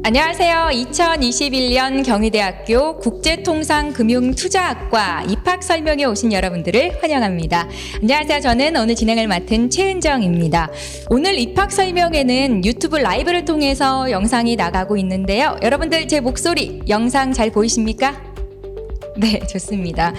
안녕하세요. 2021년 경희대학교 국제통상금융투자학과 입학 설명회 오신 여러분들을 환영합니다. 안녕하세요. 저는 오늘 진행을 맡은 최은정입니다. 오늘 입학 설명회는 유튜브 라이브를 통해서 영상이 나가고 있는데요. 여러분들 제 목소리, 영상 잘 보이십니까? 네, 좋습니다.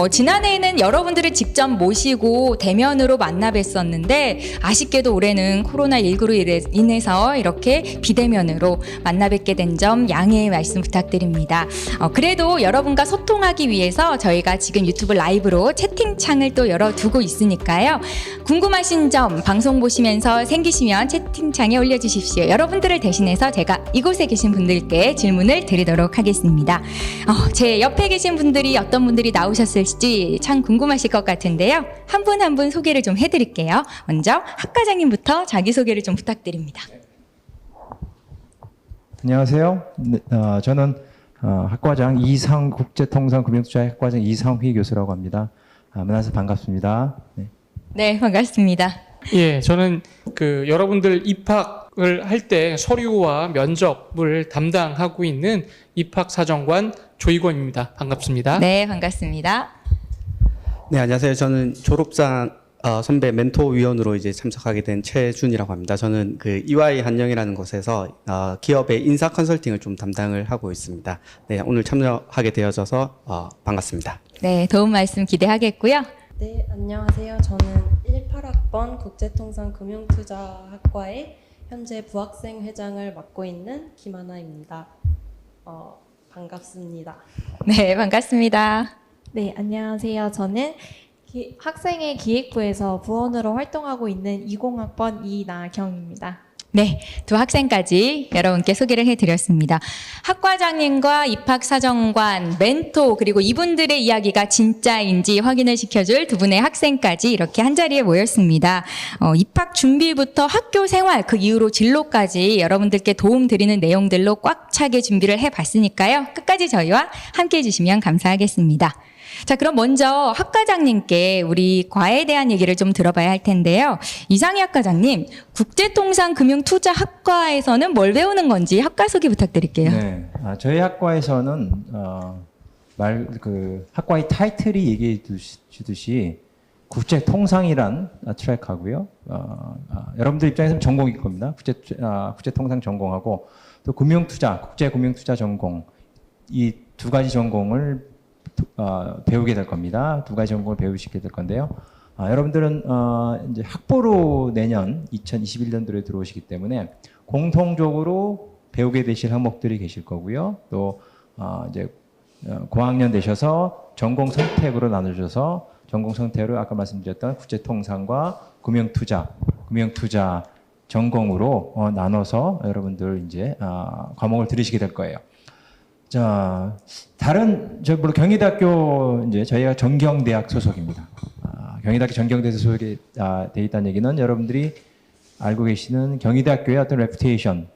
지난해에는 여러분들을 직접 모시고 대면으로 만나 뵀었는데 아쉽게도 올해는 코로나19로 인해서 이렇게 비대면으로 만나 뵙게 된 점 양해의 말씀 부탁드립니다. 그래도 여러분과 소통하기 위해서 저희가 지금 유튜브 라이브로 채팅창을 또 열어두고 있으니까요. 궁금하신 점 방송 보시면서 생기시면 채팅창에 올려주십시오. 여러분들을 대신해서 제가 이곳에 계신 분들께 질문을 드리도록 하겠습니다. 제 옆에 계신 분들이 어떤 분들이 나오셨을지 참 궁금하실 것 같은데요. 한 분 한 분 소개를 좀 해드릴게요. 먼저 학과장님부터 자기소개를 좀 부탁드립니다. 안녕하세요. 저는 학과장 국제통상금융투자 학과장 이상휘 교수라고 합니다. 만나서 반갑습니다. 네, 반갑습니다. 예, 저는 여러분들 입학을 할 때 서류와 면접을 담당하고 있는 입학사정관 조희권입니다. 반갑습니다. 네, 반갑습니다. 네, 안녕하세요. 저는 졸업장 선배 멘토위원으로 이제 참석하게 된 최준이라고 합니다. 저는 EY 한영이라는 곳에서 기업의 인사 컨설팅을 좀 담당을 하고 있습니다. 네, 오늘 참여하게 되어져서 반갑습니다. 네, 도움 말씀 기대하겠고요. 네, 안녕하세요. 저는 18학번 국제통상금융투자학과의 현재 부학생 회장을 맡고 있는 김하나입니다. 반갑습니다. 네, 반갑습니다. 네, 안녕하세요. 저는 학생회 기획부에서 부원으로 활동하고 있는 20학번 이나경입니다. 네, 두 학생까지 여러분께 소개를 해드렸습니다. 학과장님과 입학사정관, 멘토 그리고 이분들의 이야기가 진짜인지 확인을 시켜줄 두 분의 학생까지 이렇게 한자리에 모였습니다. 입학 준비부터 학교 생활, 그 이후로 진로까지 여러분들께 도움드리는 내용들로 꽉 차게 준비를 해봤으니까요. 끝까지 저희와 함께해 주시면 감사하겠습니다. 자, 그럼 먼저 학과장님께 우리 과에 대한 얘기를 좀 들어봐야 할 텐데요. 이상희 학과장님, 국제통상금융투자학과에서는 뭘 배우는 건지 학과 소개 부탁드릴게요. 네, 저희 학과에서는 학과의 타이틀이 얘기해 주듯이 국제통상이란 트랙하고요. 여러분들 입장에서는 전공일 겁니다. 국제통상 전공하고 또 금융투자, 국제금융투자 전공 이 두 가지 전공을 배우게 될 겁니다. 두 가지 전공을 배우시게 될 건데요. 여러분들은 이제 학부로 내년 2021년도에 들어오시기 때문에 공통적으로 배우게 되실 항목들이 계실 거고요. 또 이제 고학년 되셔서 전공 선택으로 나눠져서 전공 선택으로 아까 말씀드렸던 국제통상과 금융투자 전공으로 나눠서 여러분들 이제 과목을 들으시게 될 거예요. 자, 물론 경희대학교 이제 저희가 전경대학 소속입니다. 경희대학교 전경대에서 소속이 돼 있다는 얘기는 여러분들이 알고 계시는 경희대학교의 어떤 레퓨테이션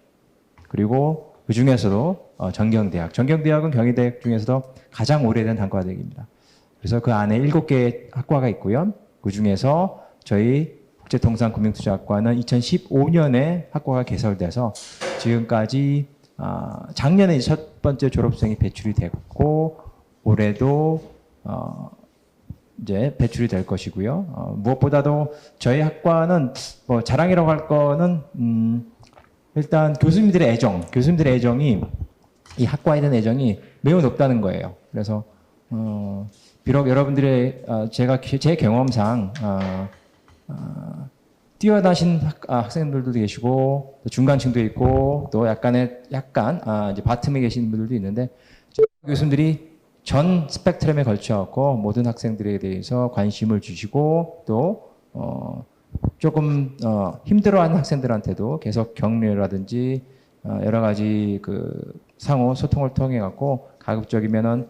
그리고 그 중에서도 전경대학은 경희대학 중에서도 가장 오래된 단과대학입니다. 그래서 그 안에 7개의 학과가 있고요. 그 중에서 저희 국제통상금융투자학과는 2015년에 학과가 개설돼서 지금까지 작년에 첫 번째 졸업생이 배출이 됐고 올해도 이제 배출이 될 것이고요. 무엇보다도 저희 학과는 뭐 자랑이라고 할 거는 일단 교수님들의 애정이 이 학과에 대한 애정이 매우 높다는 거예요. 그래서 비록 여러분들의 제 경험상 뛰어나신 학생들도 계시고 또 중간층도 있고 또 약간 이제 바텀에 계신 분들도 있는데 교수님들이 전 스펙트럼에 걸쳐갖고 모든 학생들에 대해서 관심을 주시고 또 조금 힘들어하는 학생들한테도 계속 격려라든지 여러 가지 상호 소통을 통해 갖고 가급적이면은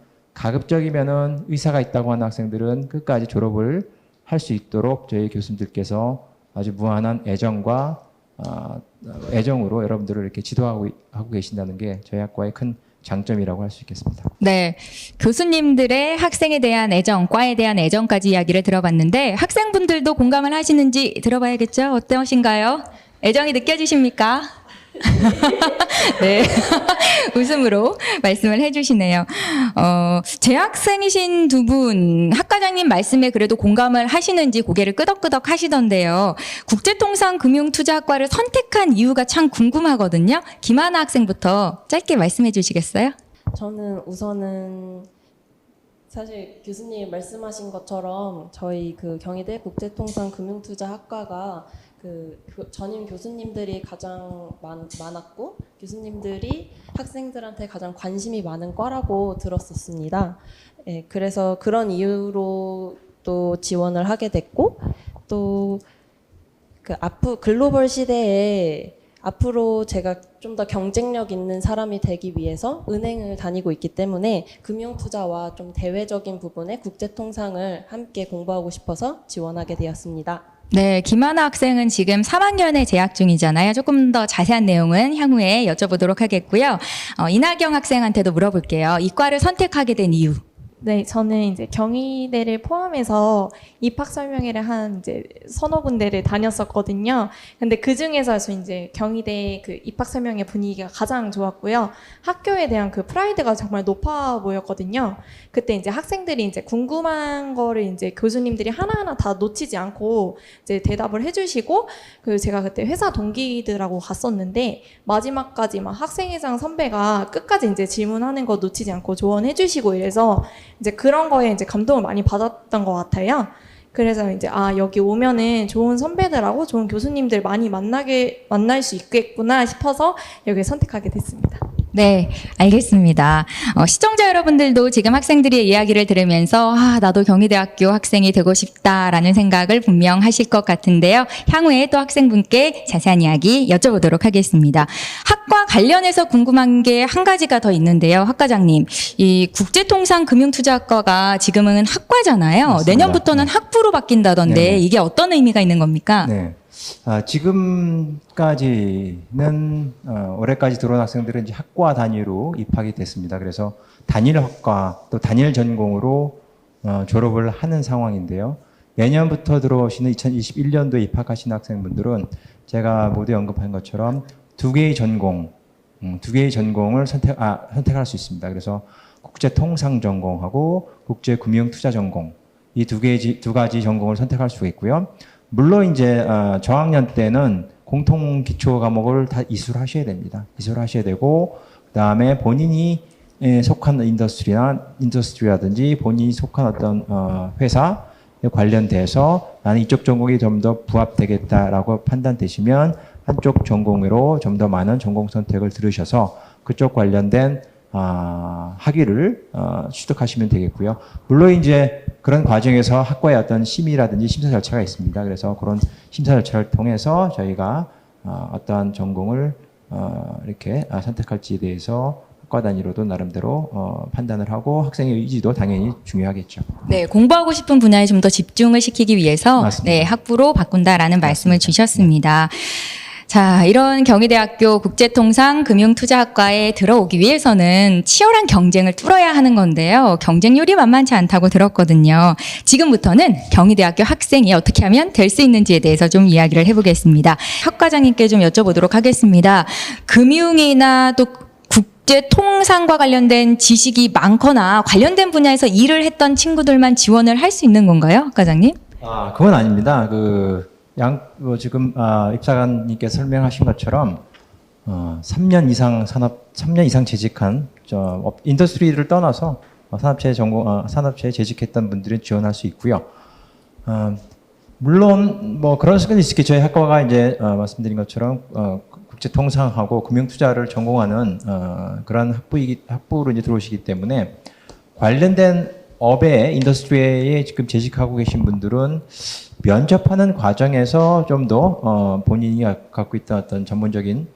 의사가 있다고 하는 학생들은 끝까지 졸업을 할 수 있도록 저희 교수님들께서 아주 무한한 애정으로 여러분들을 이렇게 지도하고 계신다는 게 저희 학과의 큰 장점이라고 할 수 있겠습니다. 네, 교수님들의 학생에 대한 애정, 과에 대한 애정까지 이야기를 들어봤는데 학생분들도 공감을 하시는지 들어봐야겠죠? 어떠신가요? 애정이 느껴지십니까? 네. 웃음으로 말씀을 해주시네요. 재학생이신 두 분, 학과장님 말씀에 그래도 공감을 하시는지 고개를 끄덕끄덕 하시던데요. 국제통상금융투자학과를 선택한 이유가 참 궁금하거든요. 김하나 학생부터 짧게 말씀해 주시겠어요? 저는 우선은 사실 교수님 말씀하신 것처럼 저희 그 경희대 국제통상금융투자학과가 그 전임 교수님들이 가장 많았고 교수님들이 학생들한테 가장 관심이 많은 과라고 들었었습니다. 예, 그래서 그런 이유로 또 지원을 하게 됐고 또 그 글로벌 시대에 앞으로 제가 좀 더 경쟁력 있는 사람이 되기 위해서 은행을 다니고 있기 때문에 금융투자와 좀 대외적인 부분의 국제통상을 함께 공부하고 싶어서 지원하게 되었습니다. 네, 김하나 학생은 지금 3학년에 재학 중이잖아요. 조금 더 자세한 내용은 향후에 여쭤보도록 하겠고요. 이나경 학생한테도 물어볼게요. 이과를 선택하게 된 이유. 네, 저는 이제 경희대를 포함해서 입학 설명회를 한 이제 서너 군데를 다녔었거든요. 근데 그 중에서 이제 경희대 그 입학 설명회 분위기가 가장 좋았고요. 학교에 대한 그 프라이드가 정말 높아 보였거든요. 그때 이제 학생들이 이제 궁금한 거를 이제 교수님들이 하나하나 다 놓치지 않고 이제 대답을 해주시고, 그 제가 그때 회사 동기들하고 갔었는데 마지막까지 막 학생회장 선배가 끝까지 이제 질문하는 거 놓치지 않고 조언해주시고 이래서 이제 그런 거에 이제 감동을 많이 받았던 것 같아요. 그래서 이제 여기 오면은 좋은 선배들하고 좋은 교수님들 많이 만날 수 있겠구나 싶어서 여기 선택하게 됐습니다. 네, 알겠습니다. 시청자 여러분들도 지금 학생들의 이야기를 들으면서 나도 경희대학교 학생이 되고 싶다라는 생각을 분명 하실 것 같은데요. 향후에 또 학생분께 자세한 이야기 여쭤보도록 하겠습니다. 학과 관련해서 궁금한 게 한 가지가 더 있는데요. 학과장님, 이 국제통상금융투자학과가 지금은 학과잖아요. 맞습니다. 내년부터는 네. 학부로 바뀐다던데 네네. 이게 어떤 의미가 있는 겁니까? 네. 지금까지는 올해까지 들어온 학생들은 이제 학과 단위로 입학이 됐습니다. 그래서 단일 학과 또 단일 전공으로 졸업을 하는 상황인데요. 내년부터 들어오시는 2021년도에 입학하신 학생분들은 제가 모두 언급한 것처럼 두 개의 전공을 선택할 수 있습니다. 그래서 국제통상 전공하고 국제금융투자전공 이 두 가지 전공을 선택할 수가 있고요. 물론 이제 저학년 때는 공통 기초 과목을 다 이수를 하셔야 됩니다. 이수를 하셔야 되고 그다음에 본인이 속한 인더스트리라든지 본인이 속한 어떤 회사에 관련돼서 나는 이쪽 전공이 좀 더 부합되겠다라고 판단되시면 한쪽 전공으로 좀 더 많은 전공 선택을 들으셔서 그쪽 관련된 학위를 취득하시면 되겠고요. 물론 이제 그런 과정에서 학과의 어떤 심의라든지 심사 절차가 있습니다. 그래서 그런 심사 절차를 통해서 저희가 어떠한 전공을 이렇게 선택할지에 대해서 학과 단위로도 나름대로 판단을 하고 학생의 의지도 당연히 중요하겠죠. 네, 공부하고 싶은 분야에 좀 더 집중을 시키기 위해서 맞습니다. 네, 학부로 바꾼다라는 말씀을 주셨습니다. 자, 이런 경희대학교 국제통상금융투자학과에 들어오기 위해서는 치열한 경쟁을 뚫어야 하는 건데요. 경쟁률이 만만치 않다고 들었거든요. 지금부터는 경희대학교 학생이 어떻게 하면 될 수 있는지에 대해서 좀 이야기를 해보겠습니다. 학과장님께 좀 여쭤보도록 하겠습니다. 금융이나 또 국제통상과 관련된 지식이 많거나 관련된 분야에서 일을 했던 친구들만 지원을 할 수 있는 건가요, 학과장님? 그건 아닙니다. 지금 입사관님께서 설명하신 것처럼 3년 이상 재직한 인더스트리를 떠나서 산업체에 재직했던 분들은 지원할 수 있고요. 물론 그런 수는 있겠죠. 저희 학과가 이제 말씀드린 것처럼 국제통상하고 금융투자를 전공하는 그런 학부로 이제 들어오시기 때문에 관련된 업의 인더스트리에 지금 재직하고 계신 분들은 면접하는 과정에서 좀 더 본인이 갖고 있던 어떤 전문적인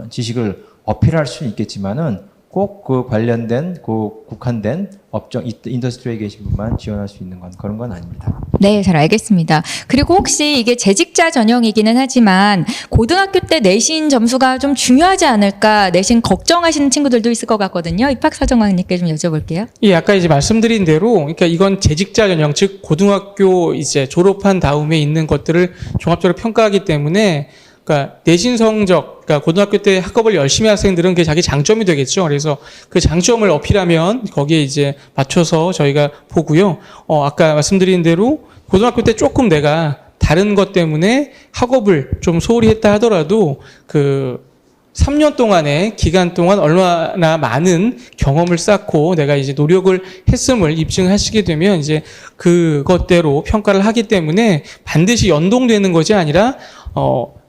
지식을 어필할 수는 있겠지만은 꼭 그 관련된 국한된 업종 인더스트리에 계신 분만 지원할 수 있는 그런 건 아닙니다. 네, 잘 알겠습니다. 그리고 혹시 이게 재직자 전형이기는 하지만 고등학교 때 내신 점수가 좀 중요하지 않을까 내신 걱정하시는 친구들도 있을 것 같거든요. 입학사정관님께 좀 여쭤볼게요. 예, 아까 이제 말씀드린 대로, 그러니까 이건 재직자 전형, 즉 고등학교 이제 졸업한 다음에 있는 것들을 종합적으로 평가하기 때문에 그러니까 내신 성적, 그러니까 고등학교 때 학업을 열심히 한 학생들은 그게 자기 장점이 되겠죠. 그래서 그 장점을 어필하면 거기에 이제 맞춰서 저희가 보고요. 아까 말씀드린 대로 고등학교 때 조금 내가 다른 것 때문에 학업을 좀 소홀히 했다 하더라도 그 3년 동안의 기간 동안 얼마나 많은 경험을 쌓고 내가 이제 노력을 했음을 입증하시게 되면 이제 그것대로 평가를 하기 때문에 반드시 연동되는 것이 아니라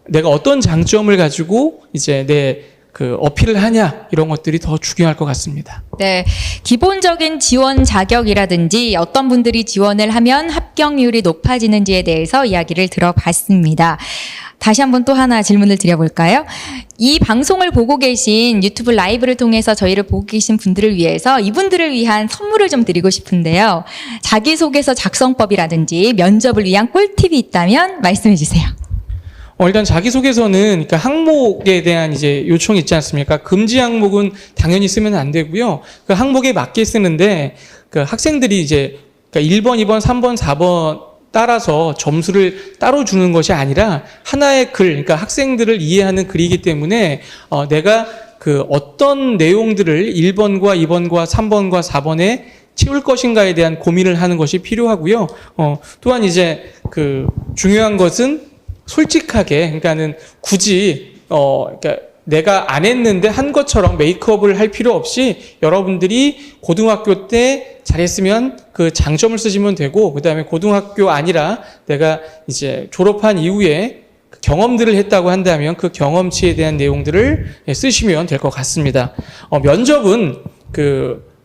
내가 어떤 장점을 가지고 이제 내 그 어필을 하냐 이런 것들이 더 중요할 것 같습니다. 네, 기본적인 지원 자격이라든지 어떤 분들이 지원을 하면 합격률이 높아지는지에 대해서 이야기를 들어봤습니다. 다시 한번 또 하나 질문을 드려볼까요? 이 방송을 보고 계신 유튜브 라이브를 통해서 저희를 보고 계신 분들을 위해서 이분들을 위한 선물을 좀 드리고 싶은데요. 자기소개서 작성법이라든지 면접을 위한 꿀팁이 있다면 말씀해 주세요. 일단 자기소개서는 그러니까 항목에 대한 이제 요청이 있지 않습니까? 금지 항목은 당연히 쓰면 안 되고요. 그 항목에 맞게 쓰는데 그 학생들이 이제 그러니까 1번, 2번, 3번, 4번 따라서 점수를 따로 주는 것이 아니라 하나의 글, 그러니까 학생들을 이해하는 글이기 때문에 내가 그 어떤 내용들을 1번과 2번과 3번과 4번에 채울 것인가에 대한 고민을 하는 것이 필요하고요. 또한 이제 그 중요한 것은 솔직하게, 그러니까는 굳이 그러니까 내가 안 했는데 한 것처럼 메이크업을 할 필요 없이 여러분들이 고등학교 때 잘했으면 그 장점을 쓰시면 되고, 그다음에 고등학교 아니라 내가 이제 졸업한 이후에 경험들을 했다고 한다면 그 경험치에 대한 내용들을 쓰시면 될 것 같습니다. 면접은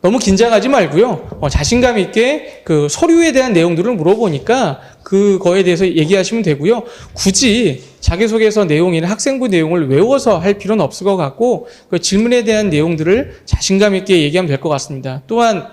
너무 긴장하지 말고요. 자신감 있게 그 서류에 대한 내용들을 물어보니까 그거에 대해서 얘기하시면 되고요. 굳이 자기소개서 내용이나 학생부 내용을 외워서 할 필요는 없을 것 같고, 그 질문에 대한 내용들을 자신감 있게 얘기하면 될 것 같습니다. 또한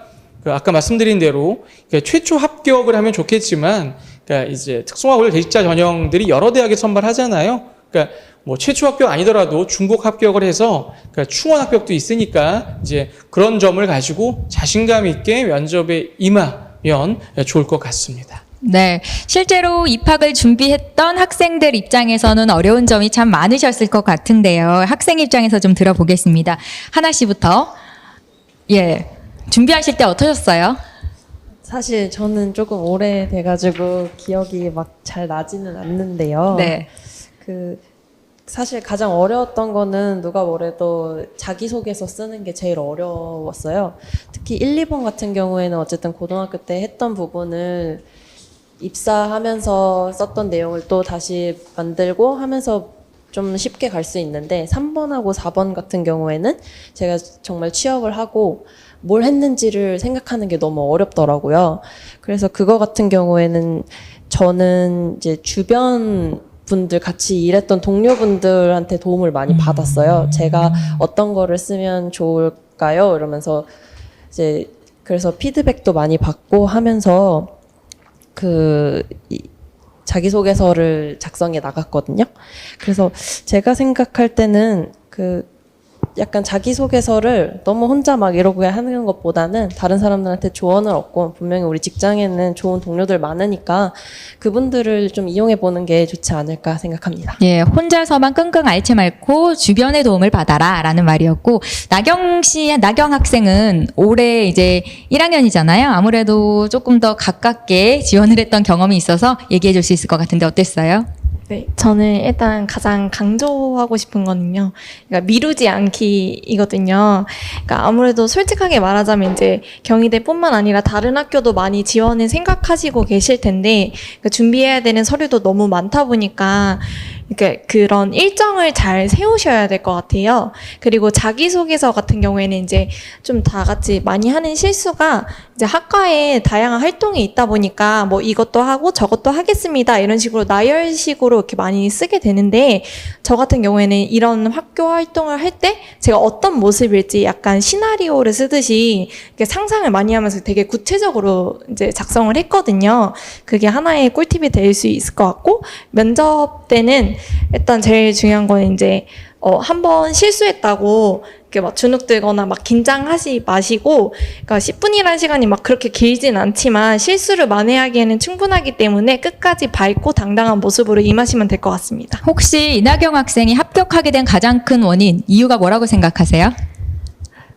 아까 말씀드린 대로 최초 합격을 하면 좋겠지만, 그러니까 이제 특성화고려 대직자 전형들이 여러 대학에 선발하잖아요. 그러니까 뭐 최초 합격 아니더라도 중복 합격을 해서 그러니까 충원 합격도 있으니까 이제 그런 점을 가지고 자신감 있게 면접에 임하면 좋을 것 같습니다. 네, 실제로 입학을 준비했던 학생들 입장에서는 어려운 점이 참 많으셨을 것 같은데요. 학생 입장에서 좀 들어보겠습니다. 하나 씨부터. 예, 준비하실 때 어떠셨어요? 사실 저는 조금 오래돼가지고 기억이 막 잘 나지는 않는데요. 네. 사실 가장 어려웠던 거는 누가 뭐래도 자기소개서 쓰는 게 제일 어려웠어요. 특히 1, 2번 같은 경우에는 어쨌든 고등학교 때 했던 부분을 입사하면서 썼던 내용을 또 다시 만들고 하면서 좀 쉽게 갈 수 있는데, 3번하고 4번 같은 경우에는 제가 정말 취업을 하고 뭘 했는지를 생각하는 게 너무 어렵더라고요. 그래서 그거 같은 경우에는 저는 이제 주변 분들 같이 일했던 동료분들한테 도움을 많이 받았어요. 제가 어떤 거를 쓰면 좋을까요? 이러면서 이제 그래서 피드백도 많이 받고 하면서 자기소개서를 작성해 나갔거든요. 그래서 제가 생각할 때는 약간 자기소개서를 너무 혼자 막 이러고 하는 것보다는 다른 사람들한테 조언을 얻고, 분명히 우리 직장에는 좋은 동료들 많으니까 그분들을 좀 이용해 보는 게 좋지 않을까 생각합니다. 예, 혼자서만 끙끙 앓지 말고 주변의 도움을 받아라 라는 말이었고, 나경 학생은 올해 이제 1학년이잖아요. 아무래도 조금 더 가깝게 지원을 했던 경험이 있어서 얘기해 줄 수 있을 것 같은데 어땠어요? 네, 저는 일단 가장 강조하고 싶은 거는요, 그러니까 미루지 않기이거든요. 그러니까 아무래도 솔직하게 말하자면 이제 경희대뿐만 아니라 다른 학교도 많이 지원을 생각하시고 계실 텐데, 그러니까 준비해야 되는 서류도 너무 많다 보니까 그러니까 그런 일정을 잘 세우셔야 될 것 같아요. 그리고 자기소개서 같은 경우에는 이제 좀 다 같이 많이 하는 실수가, 이제 학과에 다양한 활동이 있다 보니까 뭐 이것도 하고 저것도 하겠습니다 이런 식으로 나열식으로 이렇게 많이 쓰게 되는데, 저 같은 경우에는 이런 학교 활동을 할 때 제가 어떤 모습일지 약간 시나리오를 쓰듯이 이렇게 상상을 많이 하면서 되게 구체적으로 이제 작성을 했거든요. 그게 하나의 꿀팁이 될 수 있을 것 같고, 면접 때는 일단 제일 중요한 건 이제 한번 실수했다고 그렇게 막 주눅 들거나 막 긴장하지 마시고, 그러니까 10분이라는 시간이 막 그렇게 길진 않지만 실수를 만회하기에는 충분하기 때문에 끝까지 밝고 당당한 모습으로 임하시면 될 것 같습니다. 혹시 이나경 학생이 합격하게 된 가장 큰 원인, 이유가 뭐라고 생각하세요?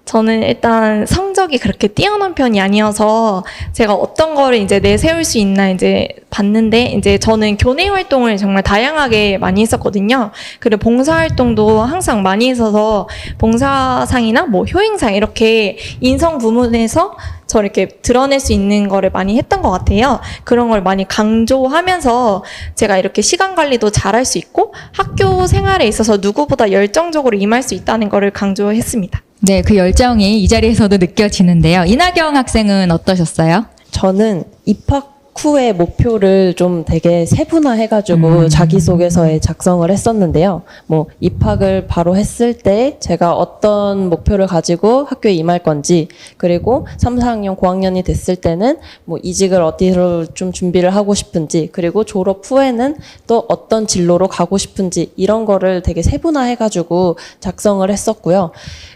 저는 일단 성적이 그렇게 뛰어난 편이 아니어서 제가 어떤 거를 이제 내세울 수 있나 이제 봤는데, 이제 저는 교내 활동을 정말 다양하게 많이 했었거든요. 그리고 봉사 활동도 항상 많이 있어서 봉사상이나 뭐 효행상 이렇게 인성 부문에서 저 이렇게 드러낼 수 있는 거를 많이 했던 것 같아요. 그런 걸 많이 강조하면서 제가 이렇게 시간 관리도 잘할 수 있고 학교 생활에 있어서 누구보다 열정적으로 임할 수 있다는 거를 강조했습니다. 네, 그 열정이 이 자리에서도 느껴지는데요. 이나경 학생은 어떠셨어요? 저는 입학 후의 목표를 좀 되게 세분화해가지고 자기소개서에 작성을 했었는데요. 뭐 입학을 바로 했을 때 제가 어떤 목표를 가지고 학교에 임할 건지, 그리고 3, 4학년, 고학년이 됐을 때는 뭐 이직을 어디로 좀 준비를 하고 싶은지, 그리고 졸업 후에는 또 어떤 진로로 가고 싶은지, 이런 거를 되게 세분화해가지고 작성을 했었고요.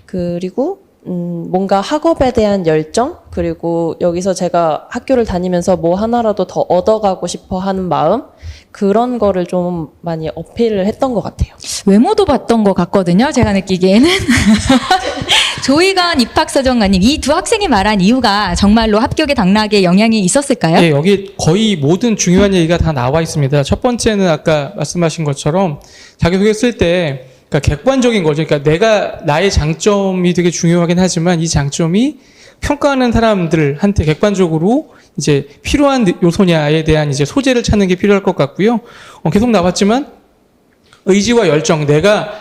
그리고 뭔가 학업에 대한 열정, 그리고 여기서 제가 학교를 다니면서 뭐 하나라도 더 얻어가고 싶어 하는 마음, 그런 거를 좀 많이 어필을 했던 것 같아요. 외모도 봤던 것 같거든요. 제가 느끼기에는. 조희관 입학사정관님, 이 두 학생이 말한 이유가 정말로 합격의 당락에 영향이 있었을까요? 네, 여기 거의 모든 중요한 얘기가 다 나와 있습니다. 첫 번째는 아까 말씀하신 것처럼 자기소개 쓸 때 그러니까 객관적인 거죠. 그러니까 나의 장점이 되게 중요하긴 하지만 이 장점이 평가하는 사람들한테 객관적으로 이제 필요한 요소냐에 대한 이제 소재를 찾는 게 필요할 것 같고요. 계속 나왔지만 의지와 열정, 내가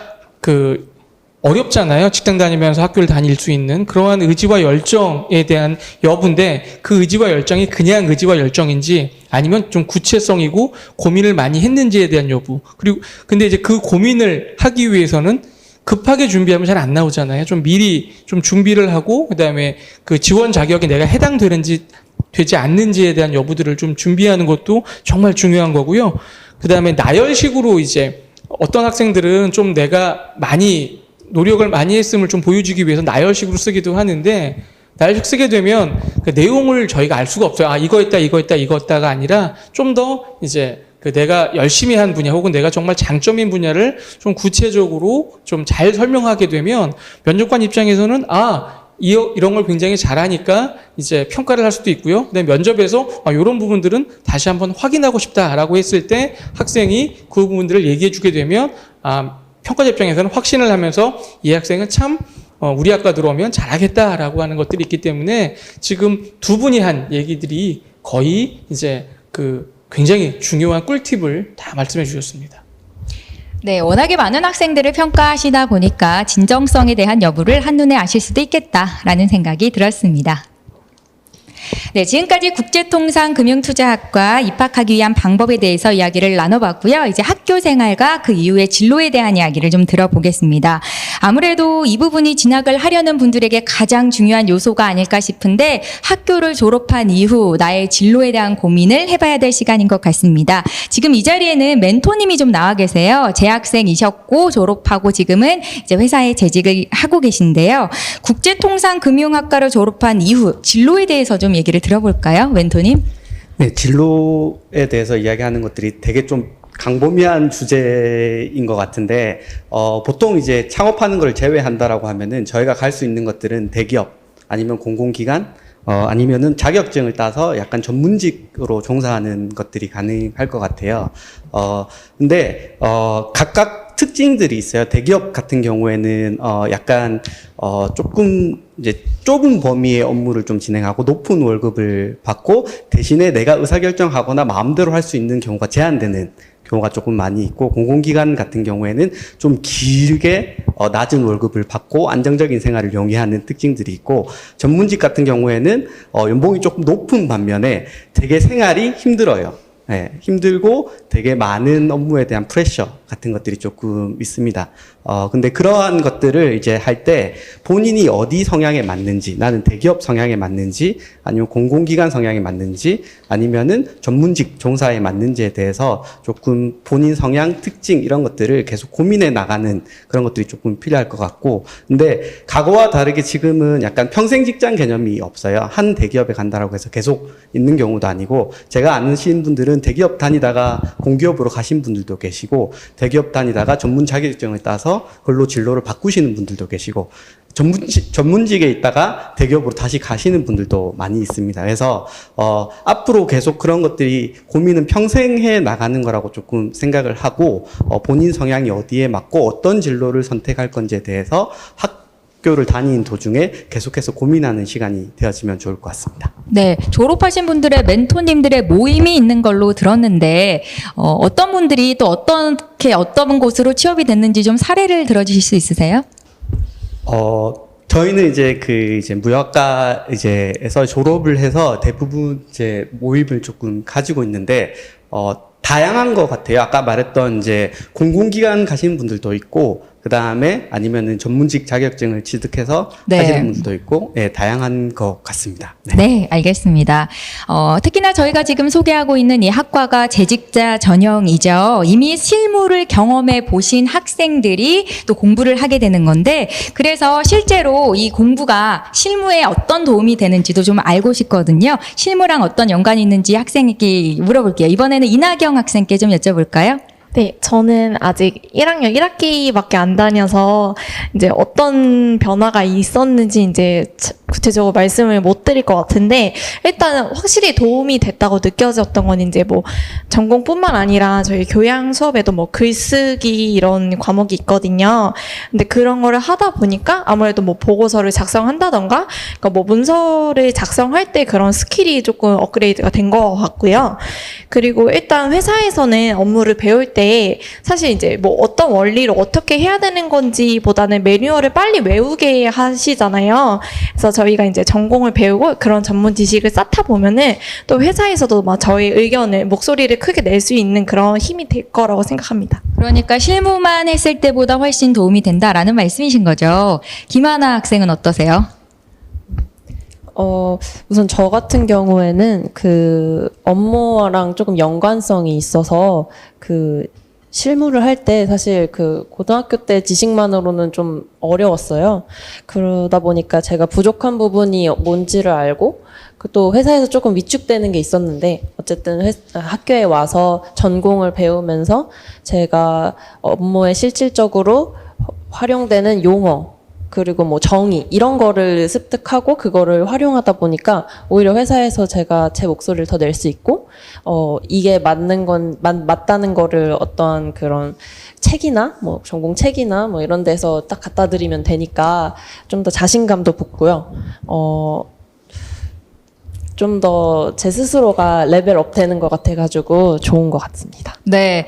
어렵잖아요. 직장 다니면서 학교를 다닐 수 있는 그러한 의지와 열정에 대한 여부인데, 그 의지와 열정이 그냥 의지와 열정인지 아니면 좀 구체성이고 고민을 많이 했는지에 대한 여부. 그리고 근데 이제 그 고민을 하기 위해서는 급하게 준비하면 잘 안 나오잖아요. 좀 미리 좀 준비를 하고, 그다음에 그 지원 자격이 내가 해당되는지 되지 않는지에 대한 여부들을 좀 준비하는 것도 정말 중요한 거고요. 그다음에 나열식으로 이제 어떤 학생들은 좀 내가 많이 노력을 많이 했음을 좀 보여주기 위해서 나열식으로 쓰기도 하는데, 나열식 쓰게 되면 그 내용을 저희가 알 수가 없어요. 아, 이거 했다, 이거 했다, 이거 했다가 아니라 좀 더 이제 그 내가 열심히 한 분야 혹은 내가 정말 장점인 분야를 좀 구체적으로 좀 잘 설명하게 되면 면접관 입장에서는 이런 걸 굉장히 잘하니까 이제 평가를 할 수도 있고요. 근데 면접에서 이런 부분들은 다시 한번 확인하고 싶다라고 했을 때 학생이 그 부분들을 얘기해 주게 되면 평가자 입장에서는 확신을 하면서 이 학생은 참 우리 학과 들어오면 잘하겠다라고 하는 것들이 있기 때문에 지금 두 분이 한 얘기들이 거의 이제 굉장히 중요한 꿀팁을 다 말씀해 주셨습니다. 네, 워낙에 많은 학생들을 평가하시다 보니까 진정성에 대한 여부를 한눈에 아실 수도 있겠다라는 생각이 들었습니다. 네, 지금까지 국제통상금융투자학과 입학하기 위한 방법에 대해서 이야기를 나눠봤고요. 이제 학교 생활과 그 이후의 진로에 대한 이야기를 좀 들어보겠습니다. 아무래도 이 부분이 진학을 하려는 분들에게 가장 중요한 요소가 아닐까 싶은데, 학교를 졸업한 이후 나의 진로에 대한 고민을 해봐야 될 시간인 것 같습니다. 지금 이 자리에는 멘토님이 좀 나와 계세요. 재학생이셨고 졸업하고 지금은 이제 회사에 재직을 하고 계신데요. 국제통상금융학과를 졸업한 이후 진로에 대해서 좀 얘기를 들어볼까요, 멘토님? 네, 진로에 대해서 이야기하는 것들이 되게 좀 광범위한 주제인 것 같은데, 보통 이제 창업하는 걸 제외한다라고 하면은 저희가 갈 수 있는 것들은 대기업 아니면 공공기관, 아니면은 자격증을 따서 약간 전문직으로 종사하는 것들이 가능할 것 같아요. 근데 각각 특징들이 있어요. 대기업 같은 경우에는 약간 조금 이제 좁은 범위의 업무를 좀 진행하고 높은 월급을 받고, 대신에 내가 의사결정하거나 마음대로 할 수 있는 경우가 제한되는 경우가 조금 많이 있고, 공공기관 같은 경우에는 좀 길게 낮은 월급을 받고 안정적인 생활을 영위하는 특징들이 있고, 전문직 같은 경우에는 연봉이 조금 높은 반면에 되게 생활이 힘들어요. 힘들고 되게 많은 업무에 대한 프레셔 같은 것들이 조금 있습니다. 근데 그러한 것들을 이제 할 때 본인이 어디 성향에 맞는지, 나는 대기업 성향에 맞는지, 아니면 공공기관 성향에 맞는지, 아니면은 전문직 종사에 맞는지에 대해서 조금 본인 성향, 특징 이런 것들을 계속 고민해 나가는 그런 것들이 조금 필요할 것 같고, 근데 과거와 다르게 지금은 약간 평생 직장 개념이 없어요. 한 대기업에 간다라고 해서 계속 있는 경우도 아니고, 제가 아는 분들은 대기업 다니다가 공기업으로 가신 분들도 계시고, 대기업 다니다가 전문 자격증을 따서 그걸로 진로를 바꾸시는 분들도 계시고, 전문직에 있다가 대기업으로 다시 가시는 분들도 많이 있습니다. 그래서 앞으로 계속 그런 것들이 고민은 평생 해 나가는 거라고 조금 생각을 하고, 본인 성향이 어디에 맞고 어떤 진로를 선택할 건지에 대해서 학교를 다니는 도중에 계속해서 고민하는 시간이 되어지면 좋을 것 같습니다. 네, 졸업하신 분들의 멘토님들의 모임이 있는 걸로 들었는데 어떤 분들이 또 어떤 곳으로 취업이 됐는지 좀 사례를 들어주실 수 있으세요? 저희는 이제 무역학과에서 졸업을 해서 대부분 이제 모임을 조금 가지고 있는데, 다양한 것 같아요. 아까 말했던 이제 공공기관 가시는 분들도 있고, 그 다음에 아니면은 전문직 자격증을 취득해서 네. 하시는 분들도 있고, 다양한 것 같습니다. 네, 알겠습니다. 특히나 저희가 지금 소개하고 있는 이 학과가 재직자 전형이죠. 이미 실무를 경험해 보신 학생들이 또 공부를 하게 되는 건데, 그래서 실제로 이 공부가 실무에 어떤 도움이 되는지도 좀 알고 싶거든요. 실무랑 어떤 연관이 있는지 학생에게 물어볼게요. 이번에는 이나경 학생께 좀 여쭤볼까요? 네, 저는 아직 1학년 1학기밖에 안 다녀서 이제 어떤 변화가 있었는지 이제 구체적으로 말씀을 못 드릴 것 같은데, 일단 확실히 도움이 됐다고 느껴졌던 건 이제 뭐 전공뿐만 아니라 저희 교양 수업에도 뭐 글쓰기 이런 과목이 있거든요. 근데 그런 거를 하다 보니까 아무래도 뭐 보고서를 작성한다던가, 그러니까 뭐 문서를 작성할 때 그런 스킬이 조금 업그레이드가 된 것 같고요. 그리고 일단 회사에서는 업무를 배울 때 사실 이제 뭐 어떤 원리로 어떻게 해야 되는 건지 보다는 매뉴얼을 빨리 외우게 하시잖아요. 그래서 저희가 이제 전공을 배우고 그런 전문 지식을 쌓다 보면은 또 회사에서도 막 저희 의견을, 목소리를 크게 낼 수 있는 그런 힘이 될 거라고 생각합니다. 그러니까 실무만 했을 때보다 훨씬 도움이 된다라는 말씀이신 거죠. 김하나 학생은 어떠세요? 우선 저 같은 경우에는 그 업무랑 조금 연관성이 있어서 그 실무를 할 때 사실 그 고등학교 때 지식만으로는 좀 어려웠어요. 그러다 보니까 제가 부족한 부분이 뭔지를 알고, 또 회사에서 조금 위축되는 게 있었는데, 어쨌든 학교에 와서 전공을 배우면서 제가 업무에 실질적으로 활용되는 용어, 그리고 뭐 정의 이런 거를 습득하고 그거를 활용하다 보니까 오히려 회사에서 제가 제 목소리를 더 낼 수 있고, 이게 맞는 건 맞다는 거를 어떤 그런 책이나 뭐 전공 책이나 뭐 이런 데서 딱 갖다 드리면 되니까 좀 더 자신감도 붙고요. 좀 더 제 스스로가 레벨업 되는 것 같아가지고 좋은 것 같습니다. 네.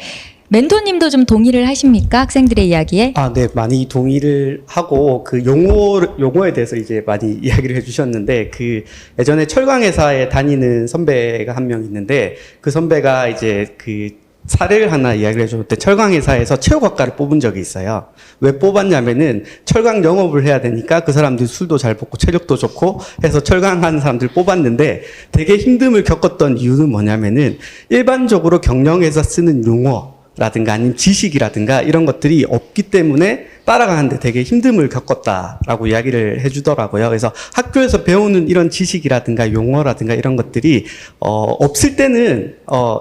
멘토님도 좀 동의를 하십니까? 학생들의 이야기에? 네, 많이 동의를 하고, 그 용어에 대해서 이제 많이 이야기를 해주셨는데, 그 예전에 철강회사에 다니는 선배가 한 명 있는데, 그 선배가 이제 그 사례를 하나 이야기를 해줬을 때 철강회사에서 체육학과를 뽑은 적이 있어요. 왜 뽑았냐면은 철강 영업을 해야 되니까 그 사람들 술도 잘 먹고 체력도 좋고 해서 철강하는 사람들 뽑았는데, 되게 힘듦을 겪었던 이유는 뭐냐면은 일반적으로 경영에서 쓰는 용어 라든가 아니면 지식이라든가 이런 것들이 없기 때문에 따라가는데 되게 힘듦을 겪었다라고 이야기를 해주더라고요. 그래서 학교에서 배우는 이런 지식이라든가 용어라든가 이런 것들이 없을 때는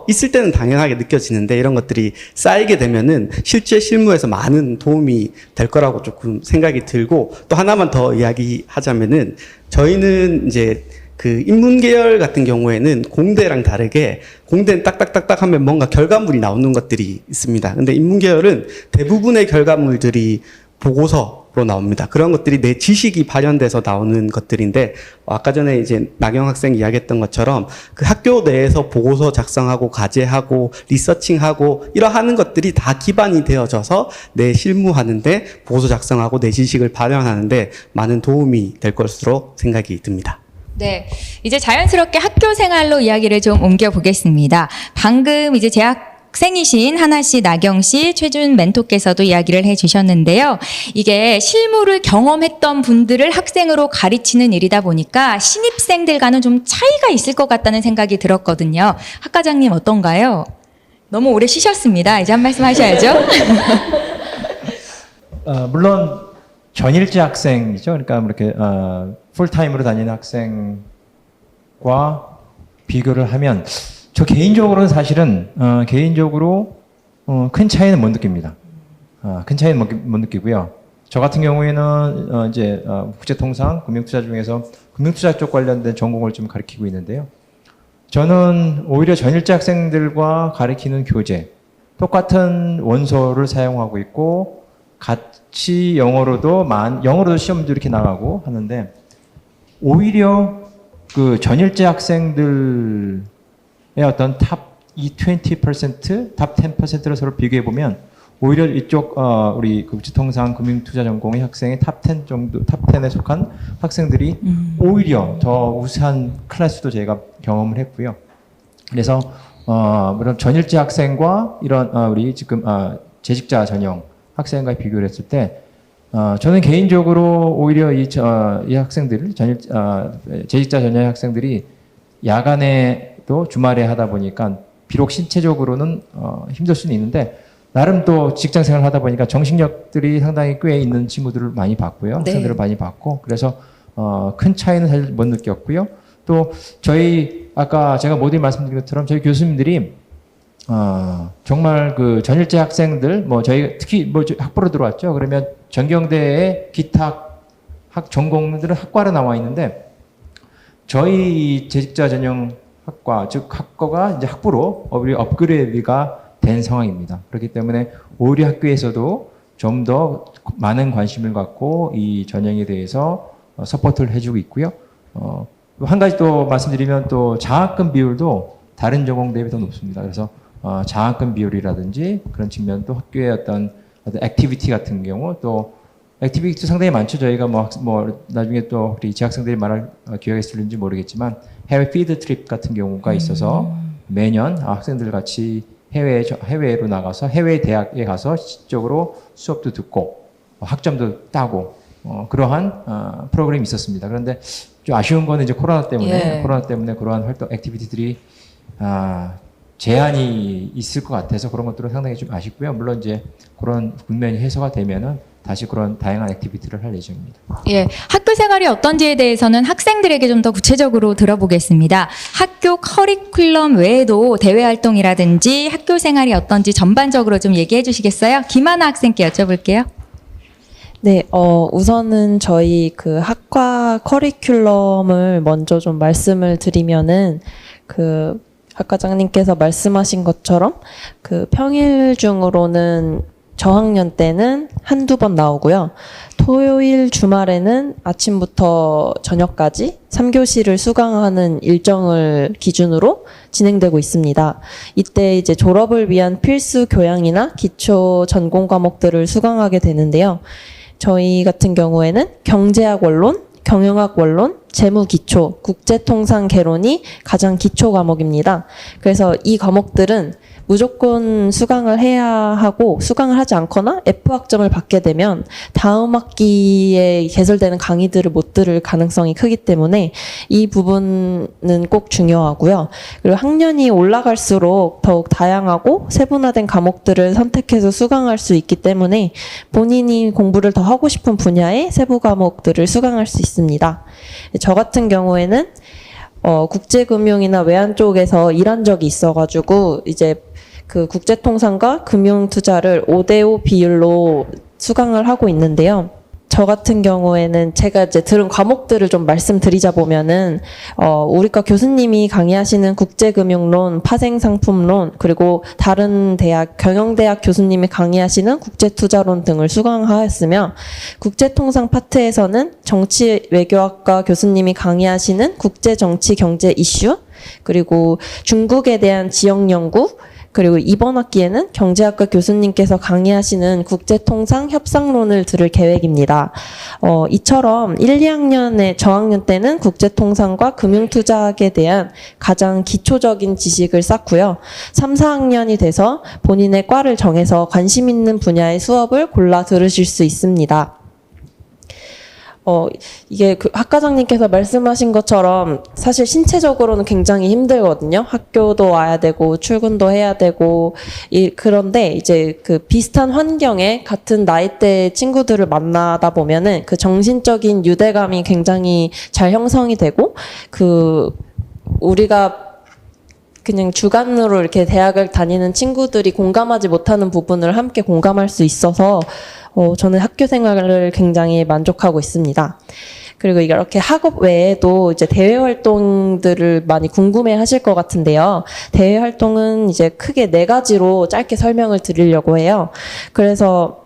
있을 때는 당연하게 느껴지는데, 이런 것들이 쌓이게 되면은 실제 실무에서 많은 도움이 될 거라고 조금 생각이 들고, 또 하나만 더 이야기하자면은 저희는 이제 그 인문계열 같은 경우에는 공대랑 다르게, 공대는 딱딱딱딱 하면 뭔가 결과물이 나오는 것들이 있습니다. 근데 인문계열은 대부분의 결과물들이 보고서로 나옵니다. 그런 것들이 내 지식이 발현돼서 나오는 것들인데, 아까 전에 이제 나경 학생이 이야기했던 것처럼 그 학교 내에서 보고서 작성하고 과제하고 리서칭하고 이러하는 것들이 다 기반이 되어져서 내 실무하는데, 보고서 작성하고 내 지식을 발현하는데 많은 도움이 될 것으로 생각이 듭니다. 네, 이제 자연스럽게 학교 생활로 이야기를 좀 옮겨 보겠습니다. 방금 이제 재학생이신 하나 씨, 나경 씨, 최준 멘토께서도 이야기를 해주셨는데요. 이게 실무를 경험했던 분들을 학생으로 가르치는 일이다 보니까 신입생들과는 좀 차이가 있을 것 같다는 생각이 들었거든요. 학과장님 어떤가요? 너무 오래 쉬셨습니다. 이제 한 말씀 하셔야죠. 물론 전일제 학생이죠. 그러니까 이렇게 풀타임으로 다니는 학생과 비교를 하면 저 개인적으로는 사실은 개인적으로 큰 차이는 못 느낍니다. 큰 차이는 못 느끼고요. 저 같은 경우에는 이제 국제통상, 금융투자 중에서 금융투자 쪽 관련된 전공을 좀 가르치고 있는데요. 저는 오히려 전일제 학생들과 가르치는 교재, 똑같은 원서를 사용하고 있고 같이 영어로도 시험도 이렇게 나가고 하는데 오히려 그 전일제 학생들의 어떤 탑 20%, 탑 10%를 서로 비교해 보면 오히려 이쪽 우리 국제통상 금융투자 전공의 학생의 탑 10 정도, 탑 10에 속한 학생들이 오히려 더 우수한 클래스도 저희가 경험을 했고요. 그래서 이런 전일제 학생과 이런 우리 지금 재직자 전형 학생과 비교를 했을 때 저는 개인적으로 오히려 이 학생들을 재직자 전형 학생들이 야간에도 주말에 하다 보니까 비록 신체적으로는 힘들 수는 있는데 나름 또 직장 생활을 하다 보니까 정신력들이 상당히 꽤 있는 친구들을 많이 봤고요. 학생들을 많이 봤고 그래서 큰 차이는 사실 못 느꼈고요. 또 저희 아까 제가 모두 말씀드린 것처럼 저희 교수님들이 정말 그 전일제 학생들 저희 특히 학부로 들어왔죠. 그러면 전경대의 기타 전공들은 학과로 나와 있는데 저희 재직자 전형 학과 즉 학과가 이제 학부로 업그레이드가 된 상황입니다. 그렇기 때문에 오히려 학교에서도 좀 더 많은 관심을 갖고 이 전형에 대해서 서포트를 해주고 있고요. 한 가지 또 말씀드리면 또 장학금 비율도 다른 전공 대비 더 높습니다. 그래서 장학금 비율이라든지 그런 측면도 학교의 어떤 액티비티 같은 경우 또 액티비티 상당히 많죠. 저희가 나중에 또 우리 재학생들이 말할 기회가 있을지 모르겠지만 해외 피드 트립 같은 경우가 있어서 매년 학생들 같이 해외로 나가서 해외 대학에 가서 실질적으로 수업도 듣고 학점도 따고 그러한 프로그램이 있었습니다. 그런데 좀 아쉬운 거는 이제 코로나 때문에 그러한 활동 액티비티들이 제한이 있을 것 같아서 그런 것들은 상당히 좀 아쉽고요. 물론 이제 그런 국면이 해소가 되면은 다시 그런 다양한 액티비티를 할 예정입니다. 예, 학교 생활이 어떤지에 대해서는 학생들에게 좀 더 구체적으로 들어보겠습니다. 학교 커리큘럼 외에도 대외 활동이라든지 학교 생활이 어떤지 전반적으로 좀 얘기해 주시겠어요? 김하나 학생께 여쭤볼게요. 네, 우선은 저희 그 학과 커리큘럼을 먼저 좀 말씀을 드리면은 그 학과장님께서 말씀하신 것처럼 그 평일 중으로는 저학년 때는 한두 번 나오고요. 토요일 주말에는 아침부터 저녁까지 3교시를 수강하는 일정을 기준으로 진행되고 있습니다. 이때 이제 졸업을 위한 필수 교양이나 기초 전공 과목들을 수강하게 되는데요. 저희 같은 경우에는 경제학 원론, 경영학 원론, 재무 기초, 국제통상 개론이 가장 기초 과목입니다. 그래서 이 과목들은 무조건 수강을 해야 하고 수강을 하지 않거나 F학점을 받게 되면 다음 학기에 개설되는 강의들을 못 들을 가능성이 크기 때문에 이 부분은 꼭 중요하고요. 그리고 학년이 올라갈수록 더욱 다양하고 세분화된 과목들을 선택해서 수강할 수 있기 때문에 본인이 공부를 더 하고 싶은 분야의 세부 과목들을 수강할 수 있습니다. 저 같은 경우에는 국제금융이나 외환 쪽에서 일한 적이 있어가지고 이제 그 국제통상과 금융투자를 5대5 비율로 수강을 하고 있는데요. 저 같은 경우에는 제가 이제 들은 과목들을 좀 말씀드리자 보면은 우리과 교수님이 강의하시는 국제금융론, 파생상품론, 그리고 다른 대학 경영대학 교수님이 강의하시는 국제투자론 등을 수강하였으며 국제통상 파트에서는 정치외교학과 교수님이 강의하시는 국제정치 경제 이슈, 그리고 중국에 대한 지역연구, 그리고 이번 학기에는 경제학과 교수님께서 강의하시는 국제통상 협상론을 들을 계획입니다. 이처럼 1, 2학년의 저학년 때는 국제통상과 금융투자학에 대한 가장 기초적인 지식을 쌓고요. 3, 4학년이 돼서 본인의 과를 정해서 관심 있는 분야의 수업을 골라 들으실 수 있습니다. 이게 그 학과장님께서 말씀하신 것처럼 사실 신체적으로는 굉장히 힘들거든요. 학교도 와야 되고 출근도 해야 되고 그런데 이제 그 비슷한 환경에 같은 나이대 친구들을 만나다 보면은 그 정신적인 유대감이 굉장히 잘 형성이 되고 우리가 그냥 주관으로 이렇게 대학을 다니는 친구들이 공감하지 못하는 부분을 함께 공감할 수 있어서 저는 학교 생활을 굉장히 만족하고 있습니다. 그리고 이렇게 학업 외에도 이제 대외 활동들을 많이 궁금해 하실 것 같은데요. 대외 활동은 이제 크게 4가지로 짧게 설명을 드리려고 해요. 그래서